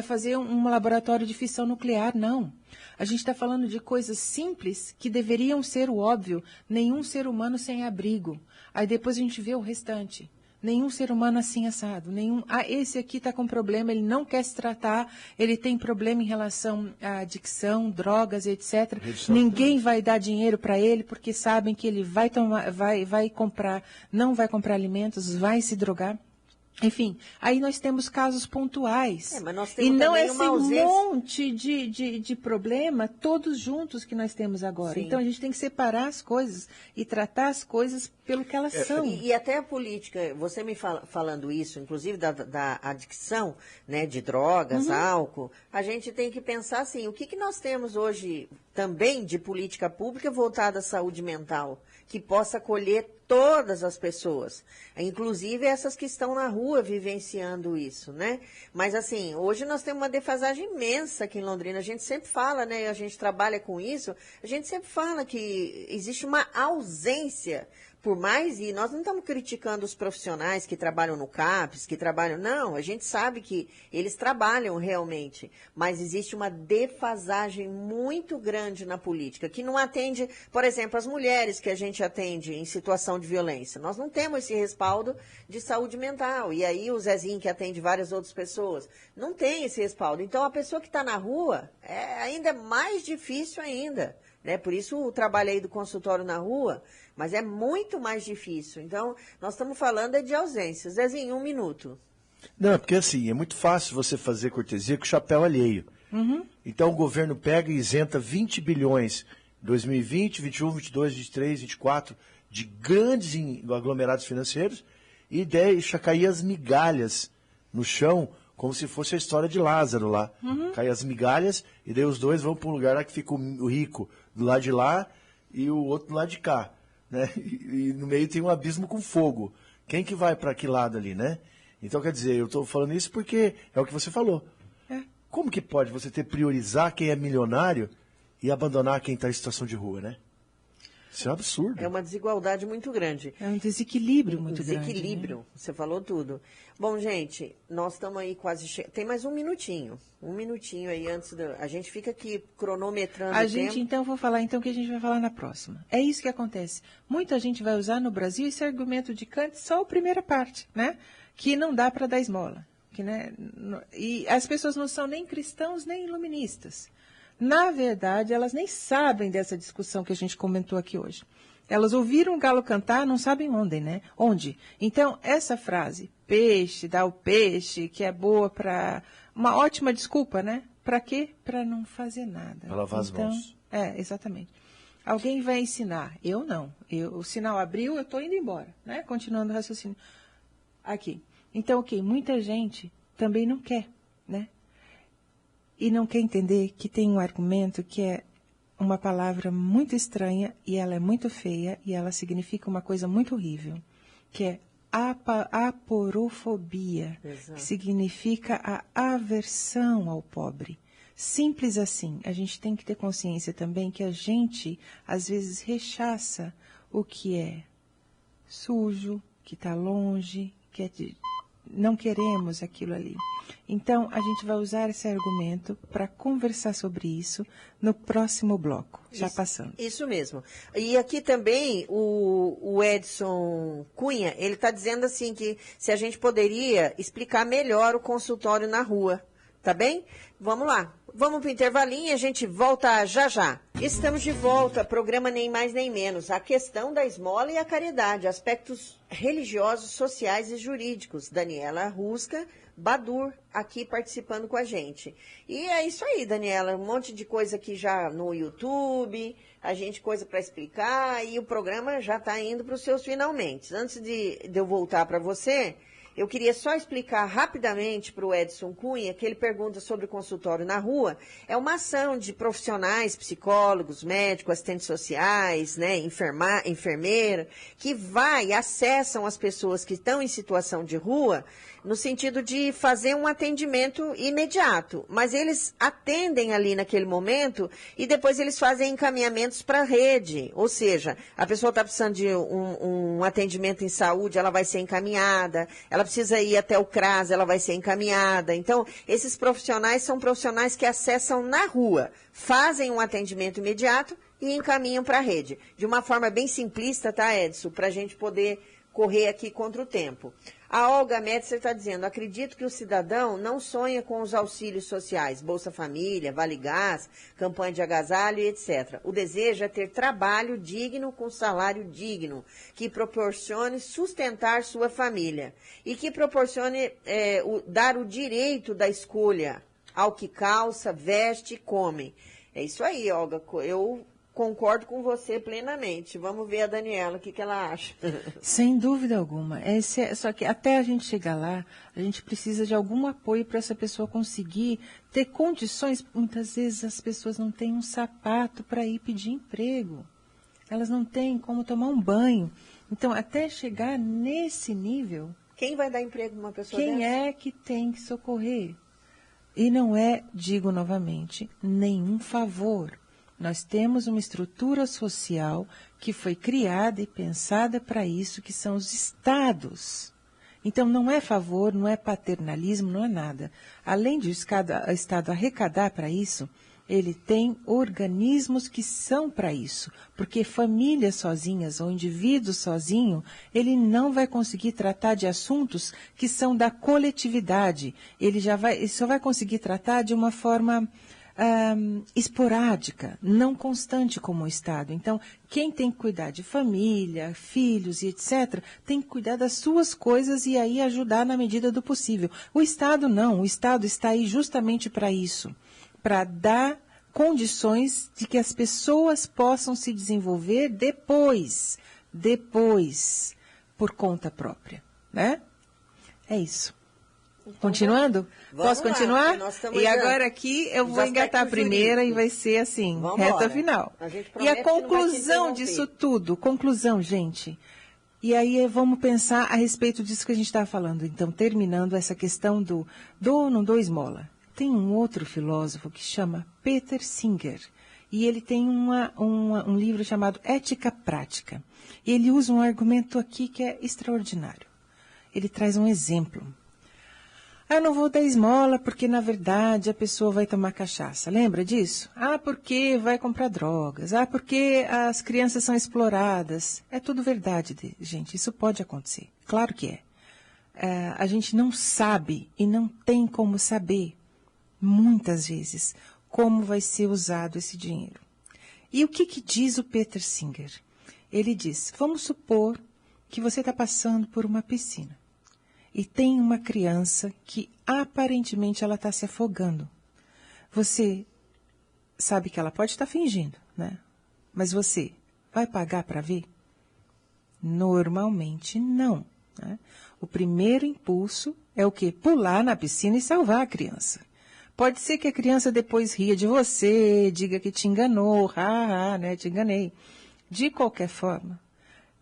Speaker 4: fazer um laboratório de fissão nuclear, não. A gente está falando de coisas simples que deveriam ser o óbvio. Nenhum ser humano sem abrigo. Aí depois a gente vê o restante. Nenhum ser humano assim assado. Esse aqui está com problema, ele não quer se tratar, ele tem problema em relação à adicção, drogas, etc. Ninguém vai dar dinheiro para ele porque sabem que ele vai comprar, não vai comprar alimentos, vai se drogar. Enfim, aí nós temos casos pontuais.
Speaker 1: Mas nós temos
Speaker 4: e não
Speaker 1: também
Speaker 4: esse
Speaker 1: uma ausência...
Speaker 4: monte de problema, todos juntos que nós temos agora.
Speaker 1: Sim.
Speaker 4: Então a gente tem que separar as coisas e tratar as coisas pelo que elas são.
Speaker 1: E até a política, você me falando isso, inclusive da adicção, né, de drogas, álcool, a gente tem que pensar assim, o que nós temos hoje também de política pública voltada à saúde mental, que possa acolher todas as pessoas, inclusive essas que estão na rua vivenciando isso, né? Mas assim, hoje nós temos uma defasagem imensa aqui em Londrina, a gente sempre fala, né, a gente trabalha com isso, a gente sempre fala que existe uma ausência, por mais, e nós não estamos criticando os profissionais que trabalham no CAPES, que trabalham, não, a gente sabe que eles trabalham realmente, mas existe uma defasagem muito grande na política, que não atende, por exemplo, as mulheres que a gente atende em situação de violência. Nós não temos esse respaldo de saúde mental, e aí o Zezinho, que atende várias outras pessoas, não tem esse respaldo. Então, a pessoa que está na rua é ainda mais difícil ainda, né? Por isso o trabalho aí do consultório na rua, mas é muito mais difícil. Então, nós estamos falando de ausências. Zezinho, 1 minuto.
Speaker 2: Não, porque assim, é muito fácil você fazer cortesia com o chapéu alheio. Então, o governo pega e isenta 20 bilhões em 2020, 21, 22, 23, 24, de grandes aglomerados financeiros e deixa cair as migalhas no chão, como se fosse a história de Lázaro lá. Cai as migalhas e daí os dois vão para um lugar lá que fica o rico do lado de lá e o outro do lado de cá. Né? E no meio tem um abismo com fogo. Quem que vai para que lado ali, né? Então, quer dizer, eu estou falando isso porque é o que você falou. Como que pode você priorizar quem é milionário e abandonar quem está em situação de rua, né? Isso é um absurdo.
Speaker 1: É uma desigualdade muito grande.
Speaker 4: É um desequilíbrio muito grande.
Speaker 1: Desequilíbrio, né? Você falou tudo. Bom, gente, nós estamos aí quase... Tem mais 1 minutinho. 1 minutinho aí antes da... A gente fica aqui cronometrando o tempo.
Speaker 4: Então, vou falar então o que a gente vai falar na próxima. É isso que acontece. Muita gente vai usar no Brasil esse argumento de Kant só a primeira parte, né? Que não dá para dar esmola. Que, né? E as pessoas não são nem cristãos nem iluministas. Na verdade, elas nem sabem dessa discussão que a gente comentou aqui hoje. Elas ouviram o galo cantar, não sabem onde, né? Onde? Então, essa frase, peixe, dá o peixe, que é boa para... Uma ótima desculpa, né? Para quê? Para não fazer nada.
Speaker 2: Para lavar as mãos.
Speaker 4: Exatamente. Alguém vai ensinar. Eu não. O sinal abriu, eu estou indo embora, né? Continuando o raciocínio. Aqui. Então, muita gente também não quer, né? E não quer entender que tem um argumento que é uma palavra muito estranha e ela é muito feia e ela significa uma coisa muito horrível, que é aporofobia, que significa a aversão ao pobre. Simples assim. A gente tem que ter consciência também que a gente, às vezes, rechaça o que é sujo, que está longe, que é não queremos aquilo ali. Então, a gente vai usar esse argumento para conversar sobre isso no próximo bloco, já passando.
Speaker 1: Isso mesmo. E aqui também o Edson Cunha, ele está dizendo assim que se a gente poderia explicar melhor o consultório na rua, tá bem? Vamos lá. Vamos para o intervalinho e a gente volta já já. Estamos de volta, programa Nem Mais Nem Menos. A questão da esmola e a caridade, aspectos religiosos, sociais e jurídicos. Daniela Rusca Badur aqui participando com a gente. E é isso aí, Daniela, um monte de coisa aqui já no YouTube, a gente coisa para explicar e o programa já está indo para os seus finalmente. Antes de eu voltar para você... Eu queria só explicar rapidamente para o Edson Cunha, que ele pergunta sobre o consultório na rua. É uma ação de profissionais, psicólogos, médicos, assistentes sociais, né, enfermeira, que acessam as pessoas que estão em situação de rua, no sentido de fazer um atendimento imediato. Mas eles atendem ali naquele momento e depois eles fazem encaminhamentos para a rede. Ou seja, a pessoa está precisando de um atendimento em saúde, ela vai ser encaminhada, ela precisa ir até o CRAS, ela vai ser encaminhada. Então, esses profissionais são profissionais que acessam na rua, fazem um atendimento imediato e encaminham para a rede. De uma forma bem simplista, tá, Edson? Para a gente poder correr aqui contra o tempo. A Olga Metzer está dizendo, acredito que o cidadão não sonha com os auxílios sociais, Bolsa Família, Vale Gás, campanha de agasalho e etc. O desejo é ter trabalho digno com salário digno, que proporcione sustentar sua família e que proporcione dar o direito da escolha ao que calça, veste e come. É isso aí, Olga, eu concordo com você plenamente. Vamos ver a Daniela, o que ela acha.
Speaker 4: Sem dúvida alguma. Só que até a gente chegar lá, a gente precisa de algum apoio para essa pessoa conseguir ter condições. Muitas vezes as pessoas não têm um sapato para ir pedir emprego. Elas não têm como tomar um banho. Então, até chegar nesse nível,
Speaker 1: Quem vai dar emprego para uma pessoa
Speaker 4: quem
Speaker 1: dessa?
Speaker 4: é que tem que socorrer? E não é, digo novamente, nenhum favor. Nós temos uma estrutura social que foi criada e pensada para isso, que são os estados. Então, não é favor, não é paternalismo, não é nada. Além de o Estado arrecadar para isso, ele tem organismos que são para isso. Porque famílias sozinhas ou indivíduos sozinho, ele não vai conseguir tratar de assuntos que são da coletividade. Ele só vai conseguir tratar de uma forma esporádica, não constante como o Estado. Então, quem tem que cuidar de família, filhos e etc., tem que cuidar das suas coisas e aí ajudar na medida do possível. O Estado não, o Estado está aí justamente para isso, para dar condições de que as pessoas possam se desenvolver depois, por conta própria, né? É isso.
Speaker 1: Então,
Speaker 4: continuando? Posso
Speaker 1: lá,
Speaker 4: continuar?
Speaker 1: nós estamos
Speaker 4: E
Speaker 1: já
Speaker 4: agora aqui eu
Speaker 1: nos
Speaker 4: vou engatar a
Speaker 1: aspectos
Speaker 4: primeira e
Speaker 1: jurídicos.
Speaker 4: vai ser assim,
Speaker 1: Vamos
Speaker 4: reta
Speaker 1: embora.
Speaker 4: final.
Speaker 1: A gente
Speaker 4: E
Speaker 1: promete
Speaker 4: a
Speaker 1: que não vai te
Speaker 4: conclusão
Speaker 1: interromper.
Speaker 4: disso tudo, conclusão, gente. E aí vamos pensar a respeito disso que a gente estava falando. Então, terminando essa questão do dou ou não dou esmola. Tem um outro filósofo que chama Peter Singer. E ele tem um livro chamado Ética Prática. E ele usa um argumento aqui que é extraordinário. Ele traz um exemplo. Eu não vou dar esmola porque, na verdade, a pessoa vai tomar cachaça. Lembra disso? Porque vai comprar drogas. Porque as crianças são exploradas. É tudo verdade, gente. Isso pode acontecer. Claro que é. A gente não sabe e não tem como saber, muitas vezes, como vai ser usado esse dinheiro. E o que diz o Peter Singer? Ele diz, vamos supor que você está passando por uma piscina. E tem uma criança que aparentemente ela está se afogando. Você sabe que ela pode estar fingindo, né? Mas você vai pagar para ver? Normalmente não, né? O primeiro impulso é o quê? Pular na piscina e salvar a criança. Pode ser que a criança depois ria de você, diga que te enganou, né? Te enganei. De qualquer forma,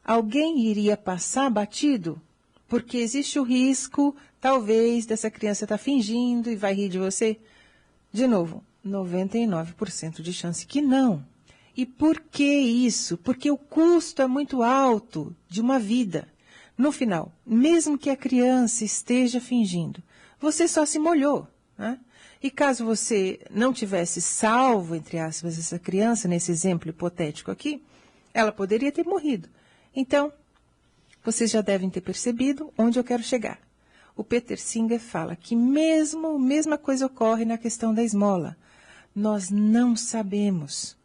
Speaker 4: alguém iria passar batido? Porque existe o risco, talvez, dessa criança estar fingindo e vai rir de você. De novo, 99% de chance que não. E por que isso? Porque o custo é muito alto de uma vida. No final, mesmo que a criança esteja fingindo, você só se molhou, né? E caso você não tivesse salvo, entre aspas, essa criança, nesse exemplo hipotético aqui, ela poderia ter morrido. Então, vocês já devem ter percebido onde eu quero chegar. O Peter Singer fala que mesma coisa ocorre na questão da esmola. Nós não sabemos.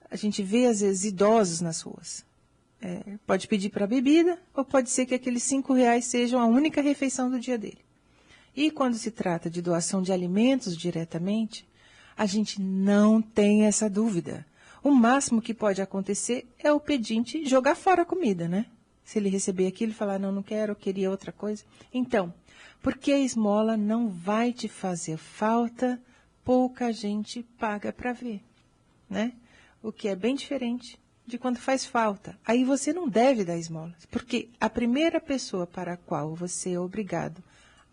Speaker 4: A gente vê, às vezes, idosos nas ruas. Pode pedir para bebida, ou pode ser que aqueles R$5 sejam a única refeição do dia dele. E quando se trata de doação de alimentos diretamente, a gente não tem essa dúvida. O máximo que pode acontecer é o pedinte jogar fora a comida, né? Se ele receber aquilo e falar, não quero, eu queria outra coisa. Então, porque a esmola não vai te fazer falta, pouca gente paga para ver, né? O que é bem diferente de quando faz falta. Aí você não deve dar esmola, porque a primeira pessoa para a qual você é obrigado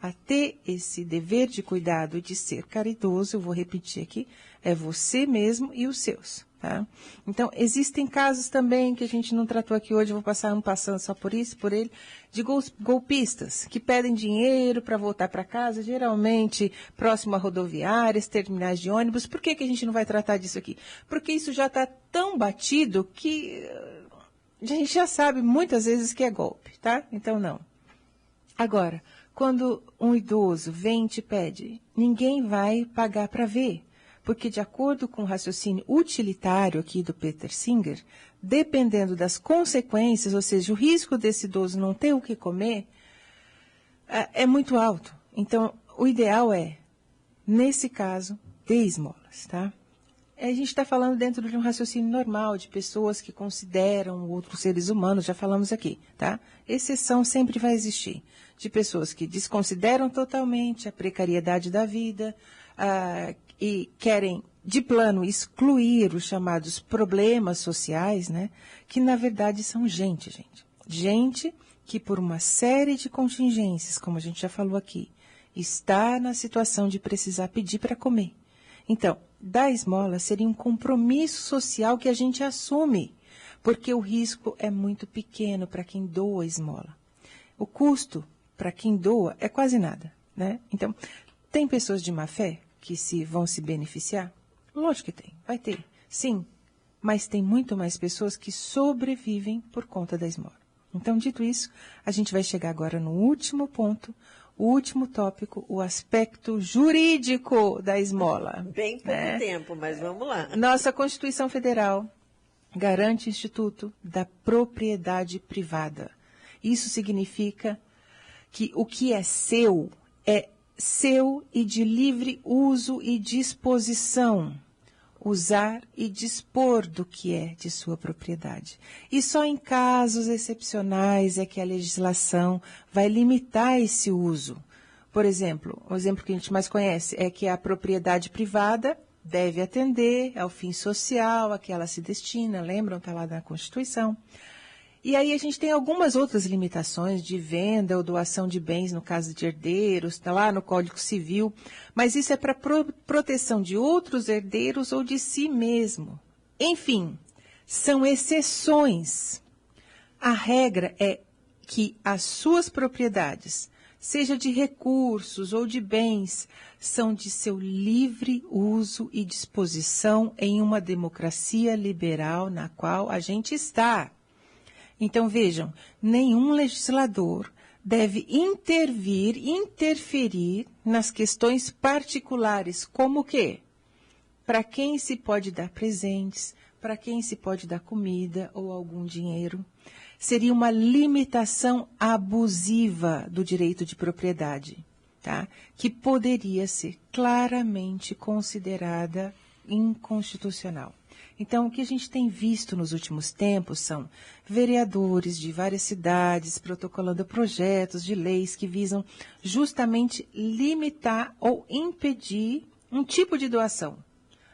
Speaker 4: a ter esse dever de cuidado e de ser caridoso, eu vou repetir aqui, é você mesmo e os seus. Tá? Então, existem casos também que a gente não tratou aqui hoje, eu vou passar passando só por isso, por ele, de golpistas que pedem dinheiro para voltar para casa, geralmente próximo a rodoviárias, terminais de ônibus. Por que a gente não vai tratar disso aqui? Porque isso já está tão batido que a gente já sabe muitas vezes que é golpe, tá? Então, não. Agora, quando um idoso vem e te pede, ninguém vai pagar para ver. Porque, de acordo com o raciocínio utilitário aqui do Peter Singer, dependendo das consequências, ou seja, o risco desse idoso não ter o que comer, é muito alto. Então, o ideal é, nesse caso, dê esmolas, tá? A gente está falando dentro de um raciocínio normal, de pessoas que consideram outros seres humanos, já falamos aqui, tá? Exceção sempre vai existir, de pessoas que desconsideram totalmente a precariedade da vida, e querem, de plano, excluir os chamados problemas sociais, né? Que, na verdade, são gente. Gente que por uma série de contingências, como a gente já falou aqui, está na situação de precisar pedir para comer. Então, dar esmola seria um compromisso social que a gente assume, porque o risco é muito pequeno para quem doa esmola. O custo para quem doa é quase nada, né? Então, tem pessoas de má fé que vão se beneficiar? Lógico que tem, vai ter, sim. Mas tem muito mais pessoas que sobrevivem por conta da esmola. Então, dito isso, a gente vai chegar agora no último ponto, o último tópico, o aspecto jurídico da esmola.
Speaker 1: Bem pouco tempo, mas vamos lá.
Speaker 4: Nossa Constituição Federal garante o Instituto da Propriedade Privada. Isso significa que o que é seu e de livre uso e disposição. Usar e dispor do que é de sua propriedade. E só em casos excepcionais é que a legislação vai limitar esse uso. Por exemplo, o exemplo que a gente mais conhece é que a propriedade privada deve atender ao fim social a que ela se destina, lembram? Está lá na Constituição. E aí a gente tem algumas outras limitações de venda ou doação de bens no caso de herdeiros, está lá no Código Civil, mas isso é para proteção de outros herdeiros ou de si mesmo. Enfim, são exceções. A regra é que as suas propriedades, seja de recursos ou de bens, são de seu livre uso e disposição em uma democracia liberal na qual a gente está. Então, vejam, nenhum legislador deve interferir nas questões particulares, como o quê? Para quem se pode dar presentes, para quem se pode dar comida ou algum dinheiro. Seria uma limitação abusiva do direito de propriedade, tá? Que poderia ser claramente considerada inconstitucional. Então, o que a gente tem visto nos últimos tempos são vereadores de várias cidades protocolando projetos de leis que visam justamente limitar ou impedir um tipo de doação.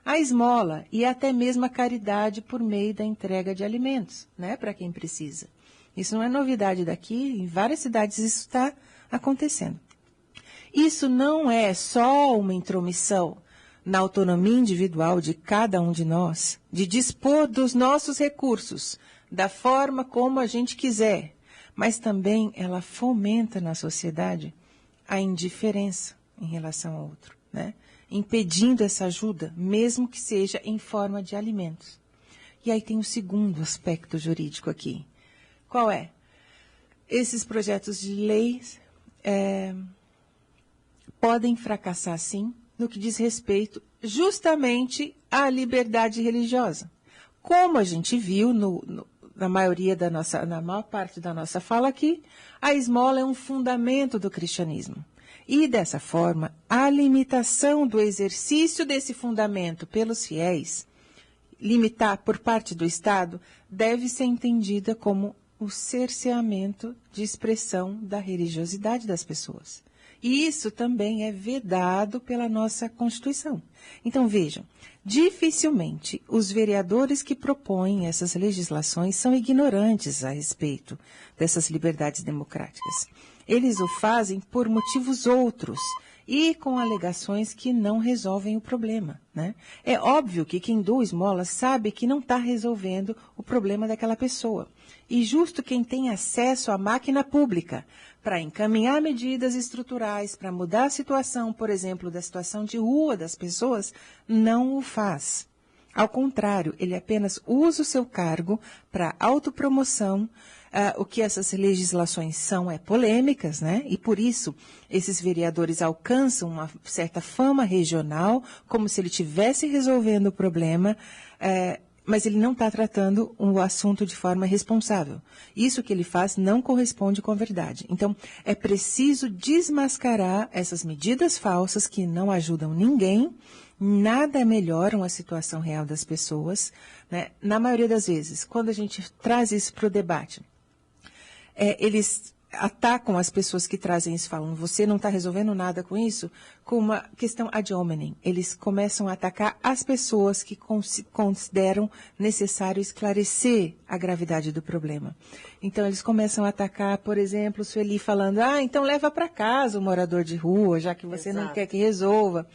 Speaker 4: A esmola e até mesmo a caridade por meio da entrega de alimentos, né, para quem precisa. Isso não é novidade daqui, em várias cidades isso está acontecendo. Isso não é só uma intromissão na autonomia individual de cada um de nós, de dispor dos nossos recursos, da forma como a gente quiser, mas também ela fomenta na sociedade a indiferença em relação ao outro, né? Impedindo essa ajuda, mesmo que seja em forma de alimentos. E aí tem o segundo aspecto jurídico aqui. Qual é? Esses projetos de leis podem fracassar, sim, no que diz respeito justamente à liberdade religiosa. Como a gente viu na maior parte da nossa fala aqui, a esmola é um fundamento do cristianismo. E, dessa forma, a limitação do exercício desse fundamento pelos fiéis, limitar por parte do Estado, deve ser entendida como o cerceamento de expressão da religiosidade das pessoas. E isso também é vedado pela nossa Constituição. Então, vejam, dificilmente os vereadores que propõem essas legislações são ignorantes a respeito dessas liberdades democráticas. Eles o fazem por motivos outros e com alegações que não resolvem o problema, né? É óbvio que quem doa esmola sabe que não está resolvendo o problema daquela pessoa. E justo quem tem acesso à máquina pública para encaminhar medidas estruturais, para mudar a situação, por exemplo, da situação de rua das pessoas, não o faz. Ao contrário, ele apenas usa o seu cargo para autopromoção. O que essas legislações são polêmicas, né? E por isso esses vereadores alcançam uma certa fama regional, como se ele estivesse resolvendo o problema, mas ele não está tratando o assunto de forma responsável. Isso que ele faz não corresponde com a verdade. Então, é preciso desmascarar essas medidas falsas que não ajudam ninguém, nada melhoram a situação real das pessoas, né? Na maioria das vezes, quando a gente traz isso para o debate, eles atacam as pessoas que trazem isso, falam, você não está resolvendo nada com isso, com uma questão ad hominem. Eles começam a atacar as pessoas que consideram necessário esclarecer a gravidade do problema. Então, eles começam a atacar, por exemplo, o Sueli falando, então leva para casa o morador de rua, já que você não quer que resolva.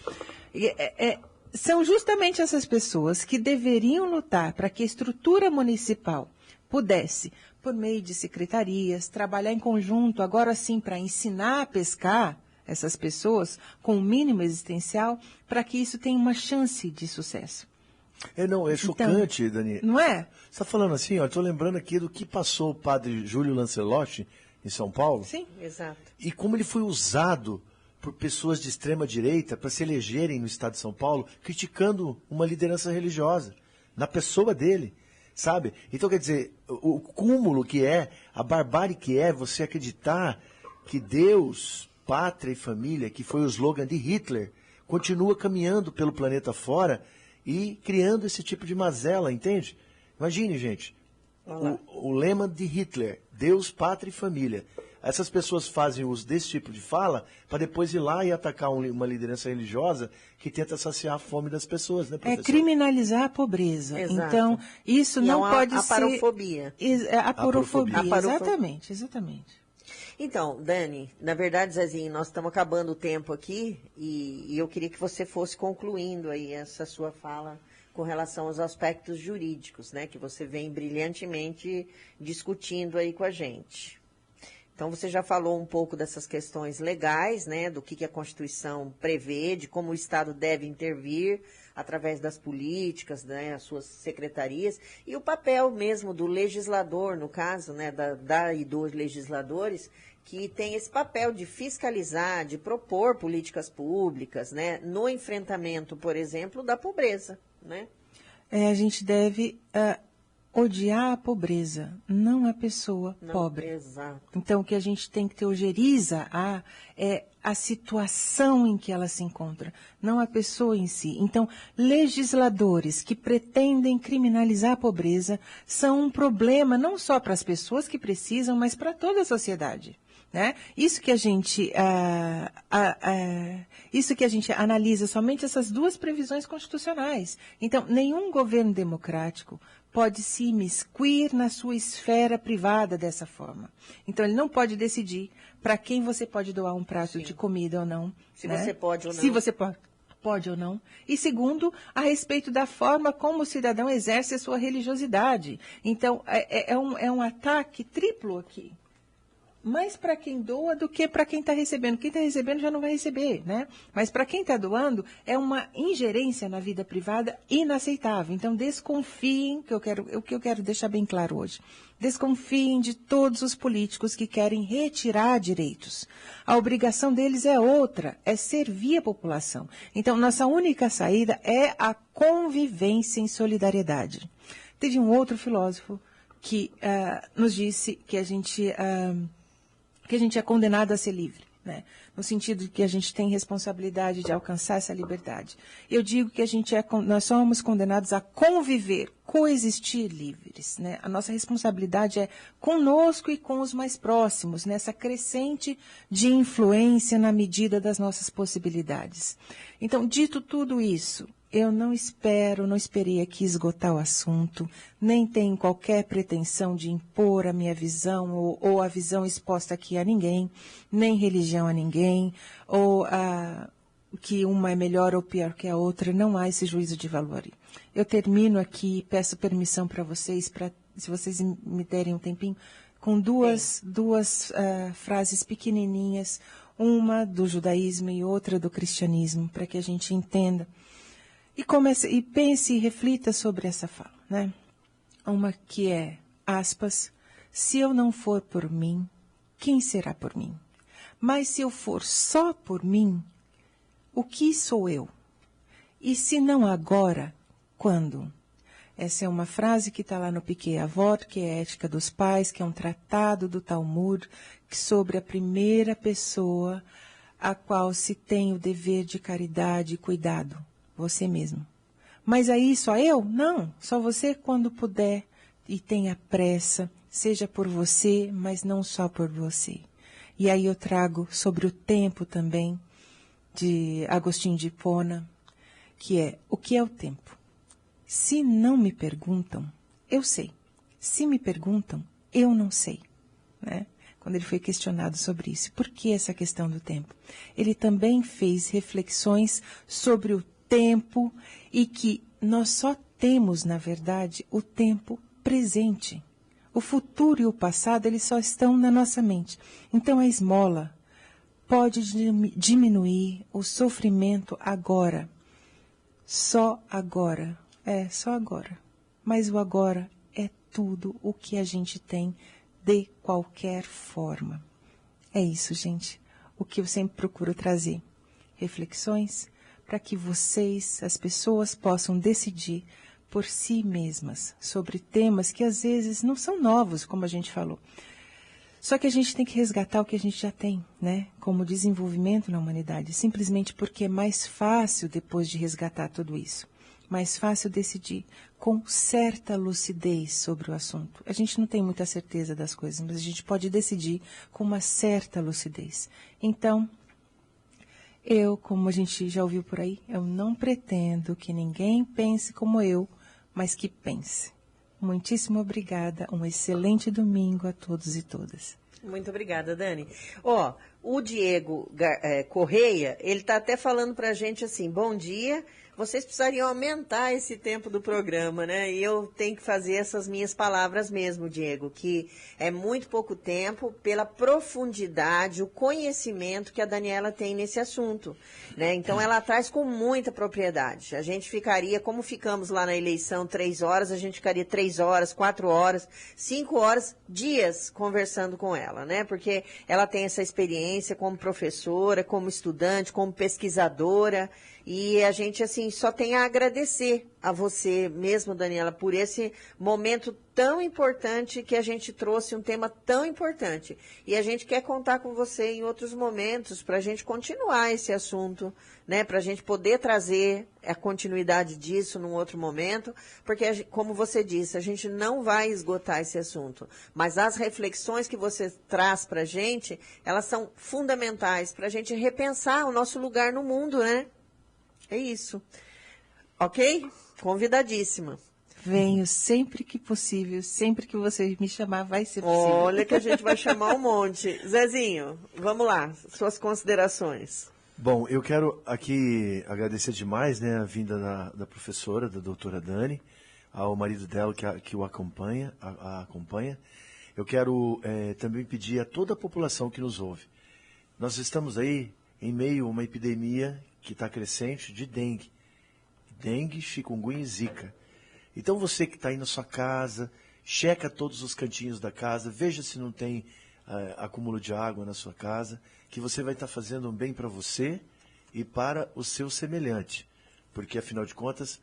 Speaker 4: São justamente essas pessoas que deveriam lutar para que a estrutura municipal pudesse, por meio de secretarias, trabalhar em conjunto, agora sim, para ensinar a pescar essas pessoas com o mínimo existencial, para que isso tenha uma chance de sucesso.
Speaker 2: É chocante,
Speaker 4: então,
Speaker 2: Dani.
Speaker 4: Não é?
Speaker 2: Você está falando assim, estou lembrando aqui do que passou o padre Júlio Lancelotti em São Paulo.
Speaker 4: Sim,
Speaker 1: exato.
Speaker 2: E como ele foi usado por pessoas de extrema direita para se elegerem no estado de São Paulo, criticando uma liderança religiosa, na pessoa dele. Sabe? Então, quer dizer, o cúmulo que é, a barbárie que é você acreditar que Deus, pátria e família, que foi o slogan de Hitler, continua caminhando pelo planeta fora e criando esse tipo de mazela, entende? Imagine, gente, o lema de Hitler, Deus, pátria e família. Essas pessoas fazem uso desse tipo de fala para depois ir lá e atacar uma liderança religiosa que tenta saciar a fome das pessoas, né, professor?
Speaker 4: É criminalizar a pobreza.
Speaker 1: Exato.
Speaker 4: Então, isso não pode ser...
Speaker 1: Aparofobia.
Speaker 4: Aparofobia, exatamente.
Speaker 1: Então, Dani, na verdade, Zezinho, nós estamos acabando o tempo aqui e eu queria que você fosse concluindo aí essa sua fala com relação aos aspectos jurídicos, né, que você vem brilhantemente discutindo aí com a gente. Então, você já falou um pouco dessas questões legais, né, do que a Constituição prevê, de como o Estado deve intervir através das políticas, né, as suas secretarias, e o papel mesmo do legislador, no caso, né, e dos legisladores, que tem esse papel de fiscalizar, de propor políticas públicas, né, no enfrentamento, por exemplo, da pobreza, né?
Speaker 4: A gente deve... odiar a pobreza, não a pessoa pobre.
Speaker 1: Exato.
Speaker 4: Então, o que a gente tem que teoriza é a situação em que ela se encontra, não a pessoa em si. Então, legisladores que pretendem criminalizar a pobreza são um problema não só para as pessoas que precisam, mas para toda a sociedade. Né? Isso que a gente analisa somente essas duas previsões constitucionais. Então, nenhum governo democrático pode se imiscuir na sua esfera privada dessa forma. Então, ele não pode decidir para quem você pode doar um prato de comida ou não.
Speaker 1: Se você pode ou não.
Speaker 4: Se você pode ou não. E segundo, a respeito da forma como o cidadão exerce a sua religiosidade. Então, é um ataque triplo aqui. Mais para quem doa do que para quem está recebendo. Quem está recebendo já não vai receber, né? Mas para quem está doando, é uma ingerência na vida privada inaceitável. Então, desconfiem, o que eu quero deixar bem claro hoje. Desconfiem de todos os políticos que querem retirar direitos. A obrigação deles é outra, é servir a população. Então, nossa única saída é a convivência em solidariedade. Teve um outro filósofo que nos disse que a gente é condenado a ser livre, né? No sentido de que a gente tem responsabilidade de alcançar essa liberdade. Eu digo que nós somos condenados a conviver, coexistir livres, né? A nossa responsabilidade é conosco e com os mais próximos, nessa crescente de influência na medida das nossas possibilidades. Então, dito tudo isso, eu não esperei aqui esgotar o assunto, nem tenho qualquer pretensão de impor a minha visão ou a visão exposta aqui a ninguém, nem religião a ninguém, ou que uma é melhor ou pior que a outra, não há esse juízo de valor. Eu termino aqui, peço permissão para vocês, se vocês me derem um tempinho, com duas frases pequenininhas, uma do judaísmo e outra do cristianismo, para que a gente entenda. E pense e reflita sobre essa fala, né? Uma que é, aspas, se eu não for por mim, quem será por mim? Mas se eu for só por mim, o que sou eu? E se não agora, quando? Essa é uma frase que está lá no Pirkei Avot, que é a Ética dos Pais, que é um tratado do Talmud, sobre a primeira pessoa a qual se tem o dever de caridade e cuidado. Você mesmo. Mas aí só eu? Não, só você quando puder e tenha pressa seja por você, mas não só por você. E aí eu trago sobre o tempo também, de Agostinho de Hipona, que é: o que é o tempo? Se não me perguntam, eu sei. Se me perguntam, eu não sei. Né? Quando ele foi questionado sobre isso. Por que essa questão do tempo? Ele também fez reflexões sobre o tempo e que nós só temos, na verdade, o tempo presente. O futuro e o passado, eles só estão na nossa mente. Então, a esmola pode diminuir o sofrimento agora. Só agora. Só agora. Mas o agora é tudo o que a gente tem de qualquer forma. É isso, gente. O que eu sempre procuro trazer. Reflexões para que vocês, as pessoas, possam decidir por si mesmas sobre temas que às vezes não são novos, como a gente falou. Só que a gente tem que resgatar o que a gente já tem, né? Como desenvolvimento na humanidade, simplesmente porque é mais fácil, depois de resgatar tudo isso, mais fácil decidir com certa lucidez sobre o assunto. A gente não tem muita certeza das coisas, mas a gente pode decidir com uma certa lucidez. Então, eu, como a gente já ouviu por aí, eu não pretendo que ninguém pense como eu, mas que pense. Muitíssimo obrigada, um excelente domingo a todos e todas.
Speaker 1: Muito obrigada, Dani. O Diego Correia, ele está até falando para a gente assim: bom dia, vocês precisariam aumentar esse tempo do programa, né? E eu tenho que fazer essas minhas palavras mesmo, Diego, que é muito pouco tempo pela profundidade, o conhecimento que a Daniela tem nesse assunto, né? Então, ela traz com muita propriedade. A gente ficaria, como ficamos lá na eleição 3 horas, a gente ficaria 3 horas, 4 horas, 5 horas, dias conversando com ela, né? Porque ela tem essa experiência como professora, como estudante, como pesquisadora. E a gente, assim, só tem a agradecer a você mesmo, Daniela, por esse momento tão importante que a gente trouxe, um tema tão importante. E a gente quer contar com você em outros momentos para a gente continuar esse assunto, né? Para a gente poder trazer a continuidade disso num outro momento, porque, como você disse, a gente não vai esgotar esse assunto. Mas as reflexões que você traz para a gente, elas são fundamentais para a gente repensar o nosso lugar no mundo, né? É isso. Ok? Convidadíssima.
Speaker 4: Venho sempre que possível, sempre que você me chamar, vai ser possível.
Speaker 1: Olha que a gente vai chamar um monte. Zezinho, vamos lá, suas considerações.
Speaker 2: Bom, eu quero aqui agradecer demais, né, a vinda da professora, da doutora Dani, ao marido dela que o acompanha, a acompanha. Eu quero também pedir a toda a população que nos ouve. Nós estamos aí em meio a uma epidemia que está crescente de dengue. Dengue, chikungunya e zika. Então você que está aí na sua casa, checa todos os cantinhos da casa, veja se não tem acúmulo de água na sua casa, que você vai estar fazendo um bem para você e para o seu semelhante. Porque, afinal de contas,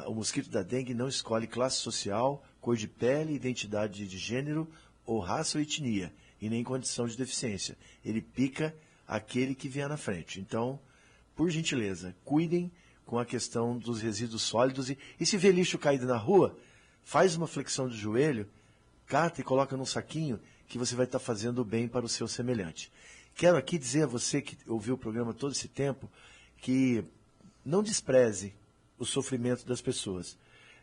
Speaker 2: o mosquito da dengue não escolhe classe social, cor de pele, identidade de gênero ou raça ou etnia, e nem condição de deficiência. Ele pica aquele que vier na frente. Então, por gentileza, cuidem com a questão dos resíduos sólidos. E se vê lixo caído na rua, faz uma flexão de joelho, cata e coloca num saquinho, que você vai estar fazendo bem para o seu semelhante. Quero aqui dizer a você que ouviu o programa todo esse tempo, que não despreze o sofrimento das pessoas.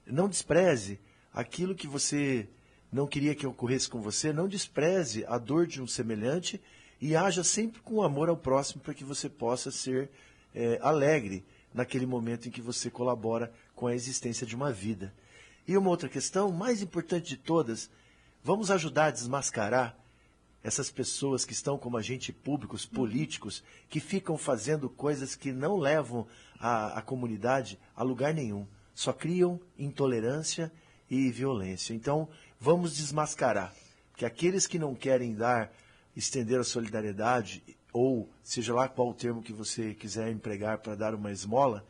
Speaker 2: Não despreze aquilo que você não queria que ocorresse com você, não despreze a dor de um semelhante e haja sempre com amor ao próximo para que você possa ser alegre naquele momento em que você colabora com a existência de uma vida. E uma outra questão, mais importante de todas, vamos ajudar a desmascarar essas pessoas que estão como agentes públicos, políticos, que ficam fazendo coisas que não levam a comunidade a lugar nenhum. Só criam intolerância e violência. Então, vamos desmascarar. Que aqueles que não querem estender a solidariedade, ou seja lá qual o termo que você quiser empregar para dar uma esmola,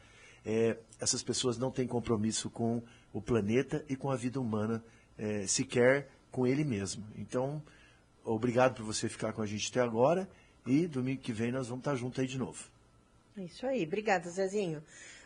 Speaker 2: essas pessoas não têm compromisso com o planeta e com a vida humana, sequer com ele mesmo. Então, obrigado por você ficar com a gente até agora, e domingo que vem nós vamos estar juntos aí de novo.
Speaker 1: Isso aí, obrigada, Zezinho.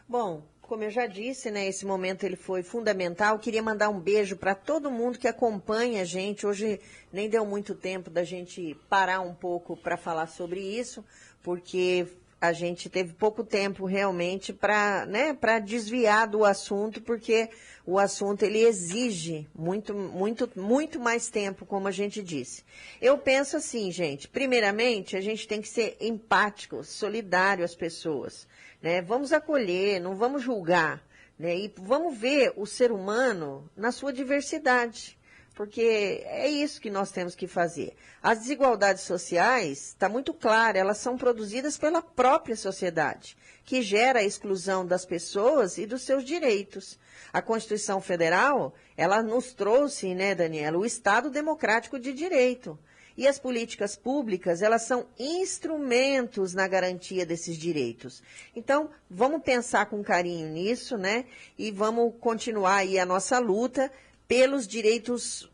Speaker 1: Bom, como eu já disse, né, esse momento ele foi fundamental. Queria mandar um beijo para todo mundo que acompanha a gente. Hoje nem deu muito tempo da gente parar um pouco para falar sobre isso, porque a gente teve pouco tempo realmente para, né, para desviar do assunto, porque o assunto ele exige muito mais tempo, como a gente disse. Eu penso assim, gente, primeiramente a gente tem que ser empático, solidário às pessoas, né? Vamos acolher, não vamos julgar, né? E vamos ver o ser humano na sua diversidade. Porque é isso que nós temos que fazer. As desigualdades sociais, está muito claro, elas são produzidas pela própria sociedade, que gera a exclusão das pessoas e dos seus direitos. A Constituição Federal, ela nos trouxe, né, Daniela, o Estado Democrático de Direito. E as políticas públicas, elas são instrumentos na garantia desses direitos. Então, vamos pensar com carinho nisso, né? E vamos continuar aí a nossa luta pelos direitos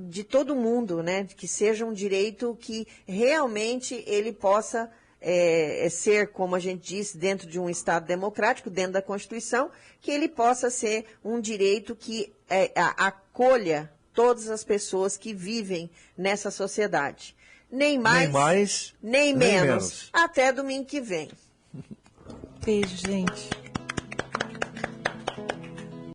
Speaker 1: de todo mundo, né? Que seja um direito que realmente ele possa ser, como a gente disse, dentro de um Estado democrático, dentro da Constituição, que ele possa ser um direito que acolha todas as pessoas que vivem nessa sociedade. Nem mais, nem menos. Até domingo que vem.
Speaker 4: Beijo, gente.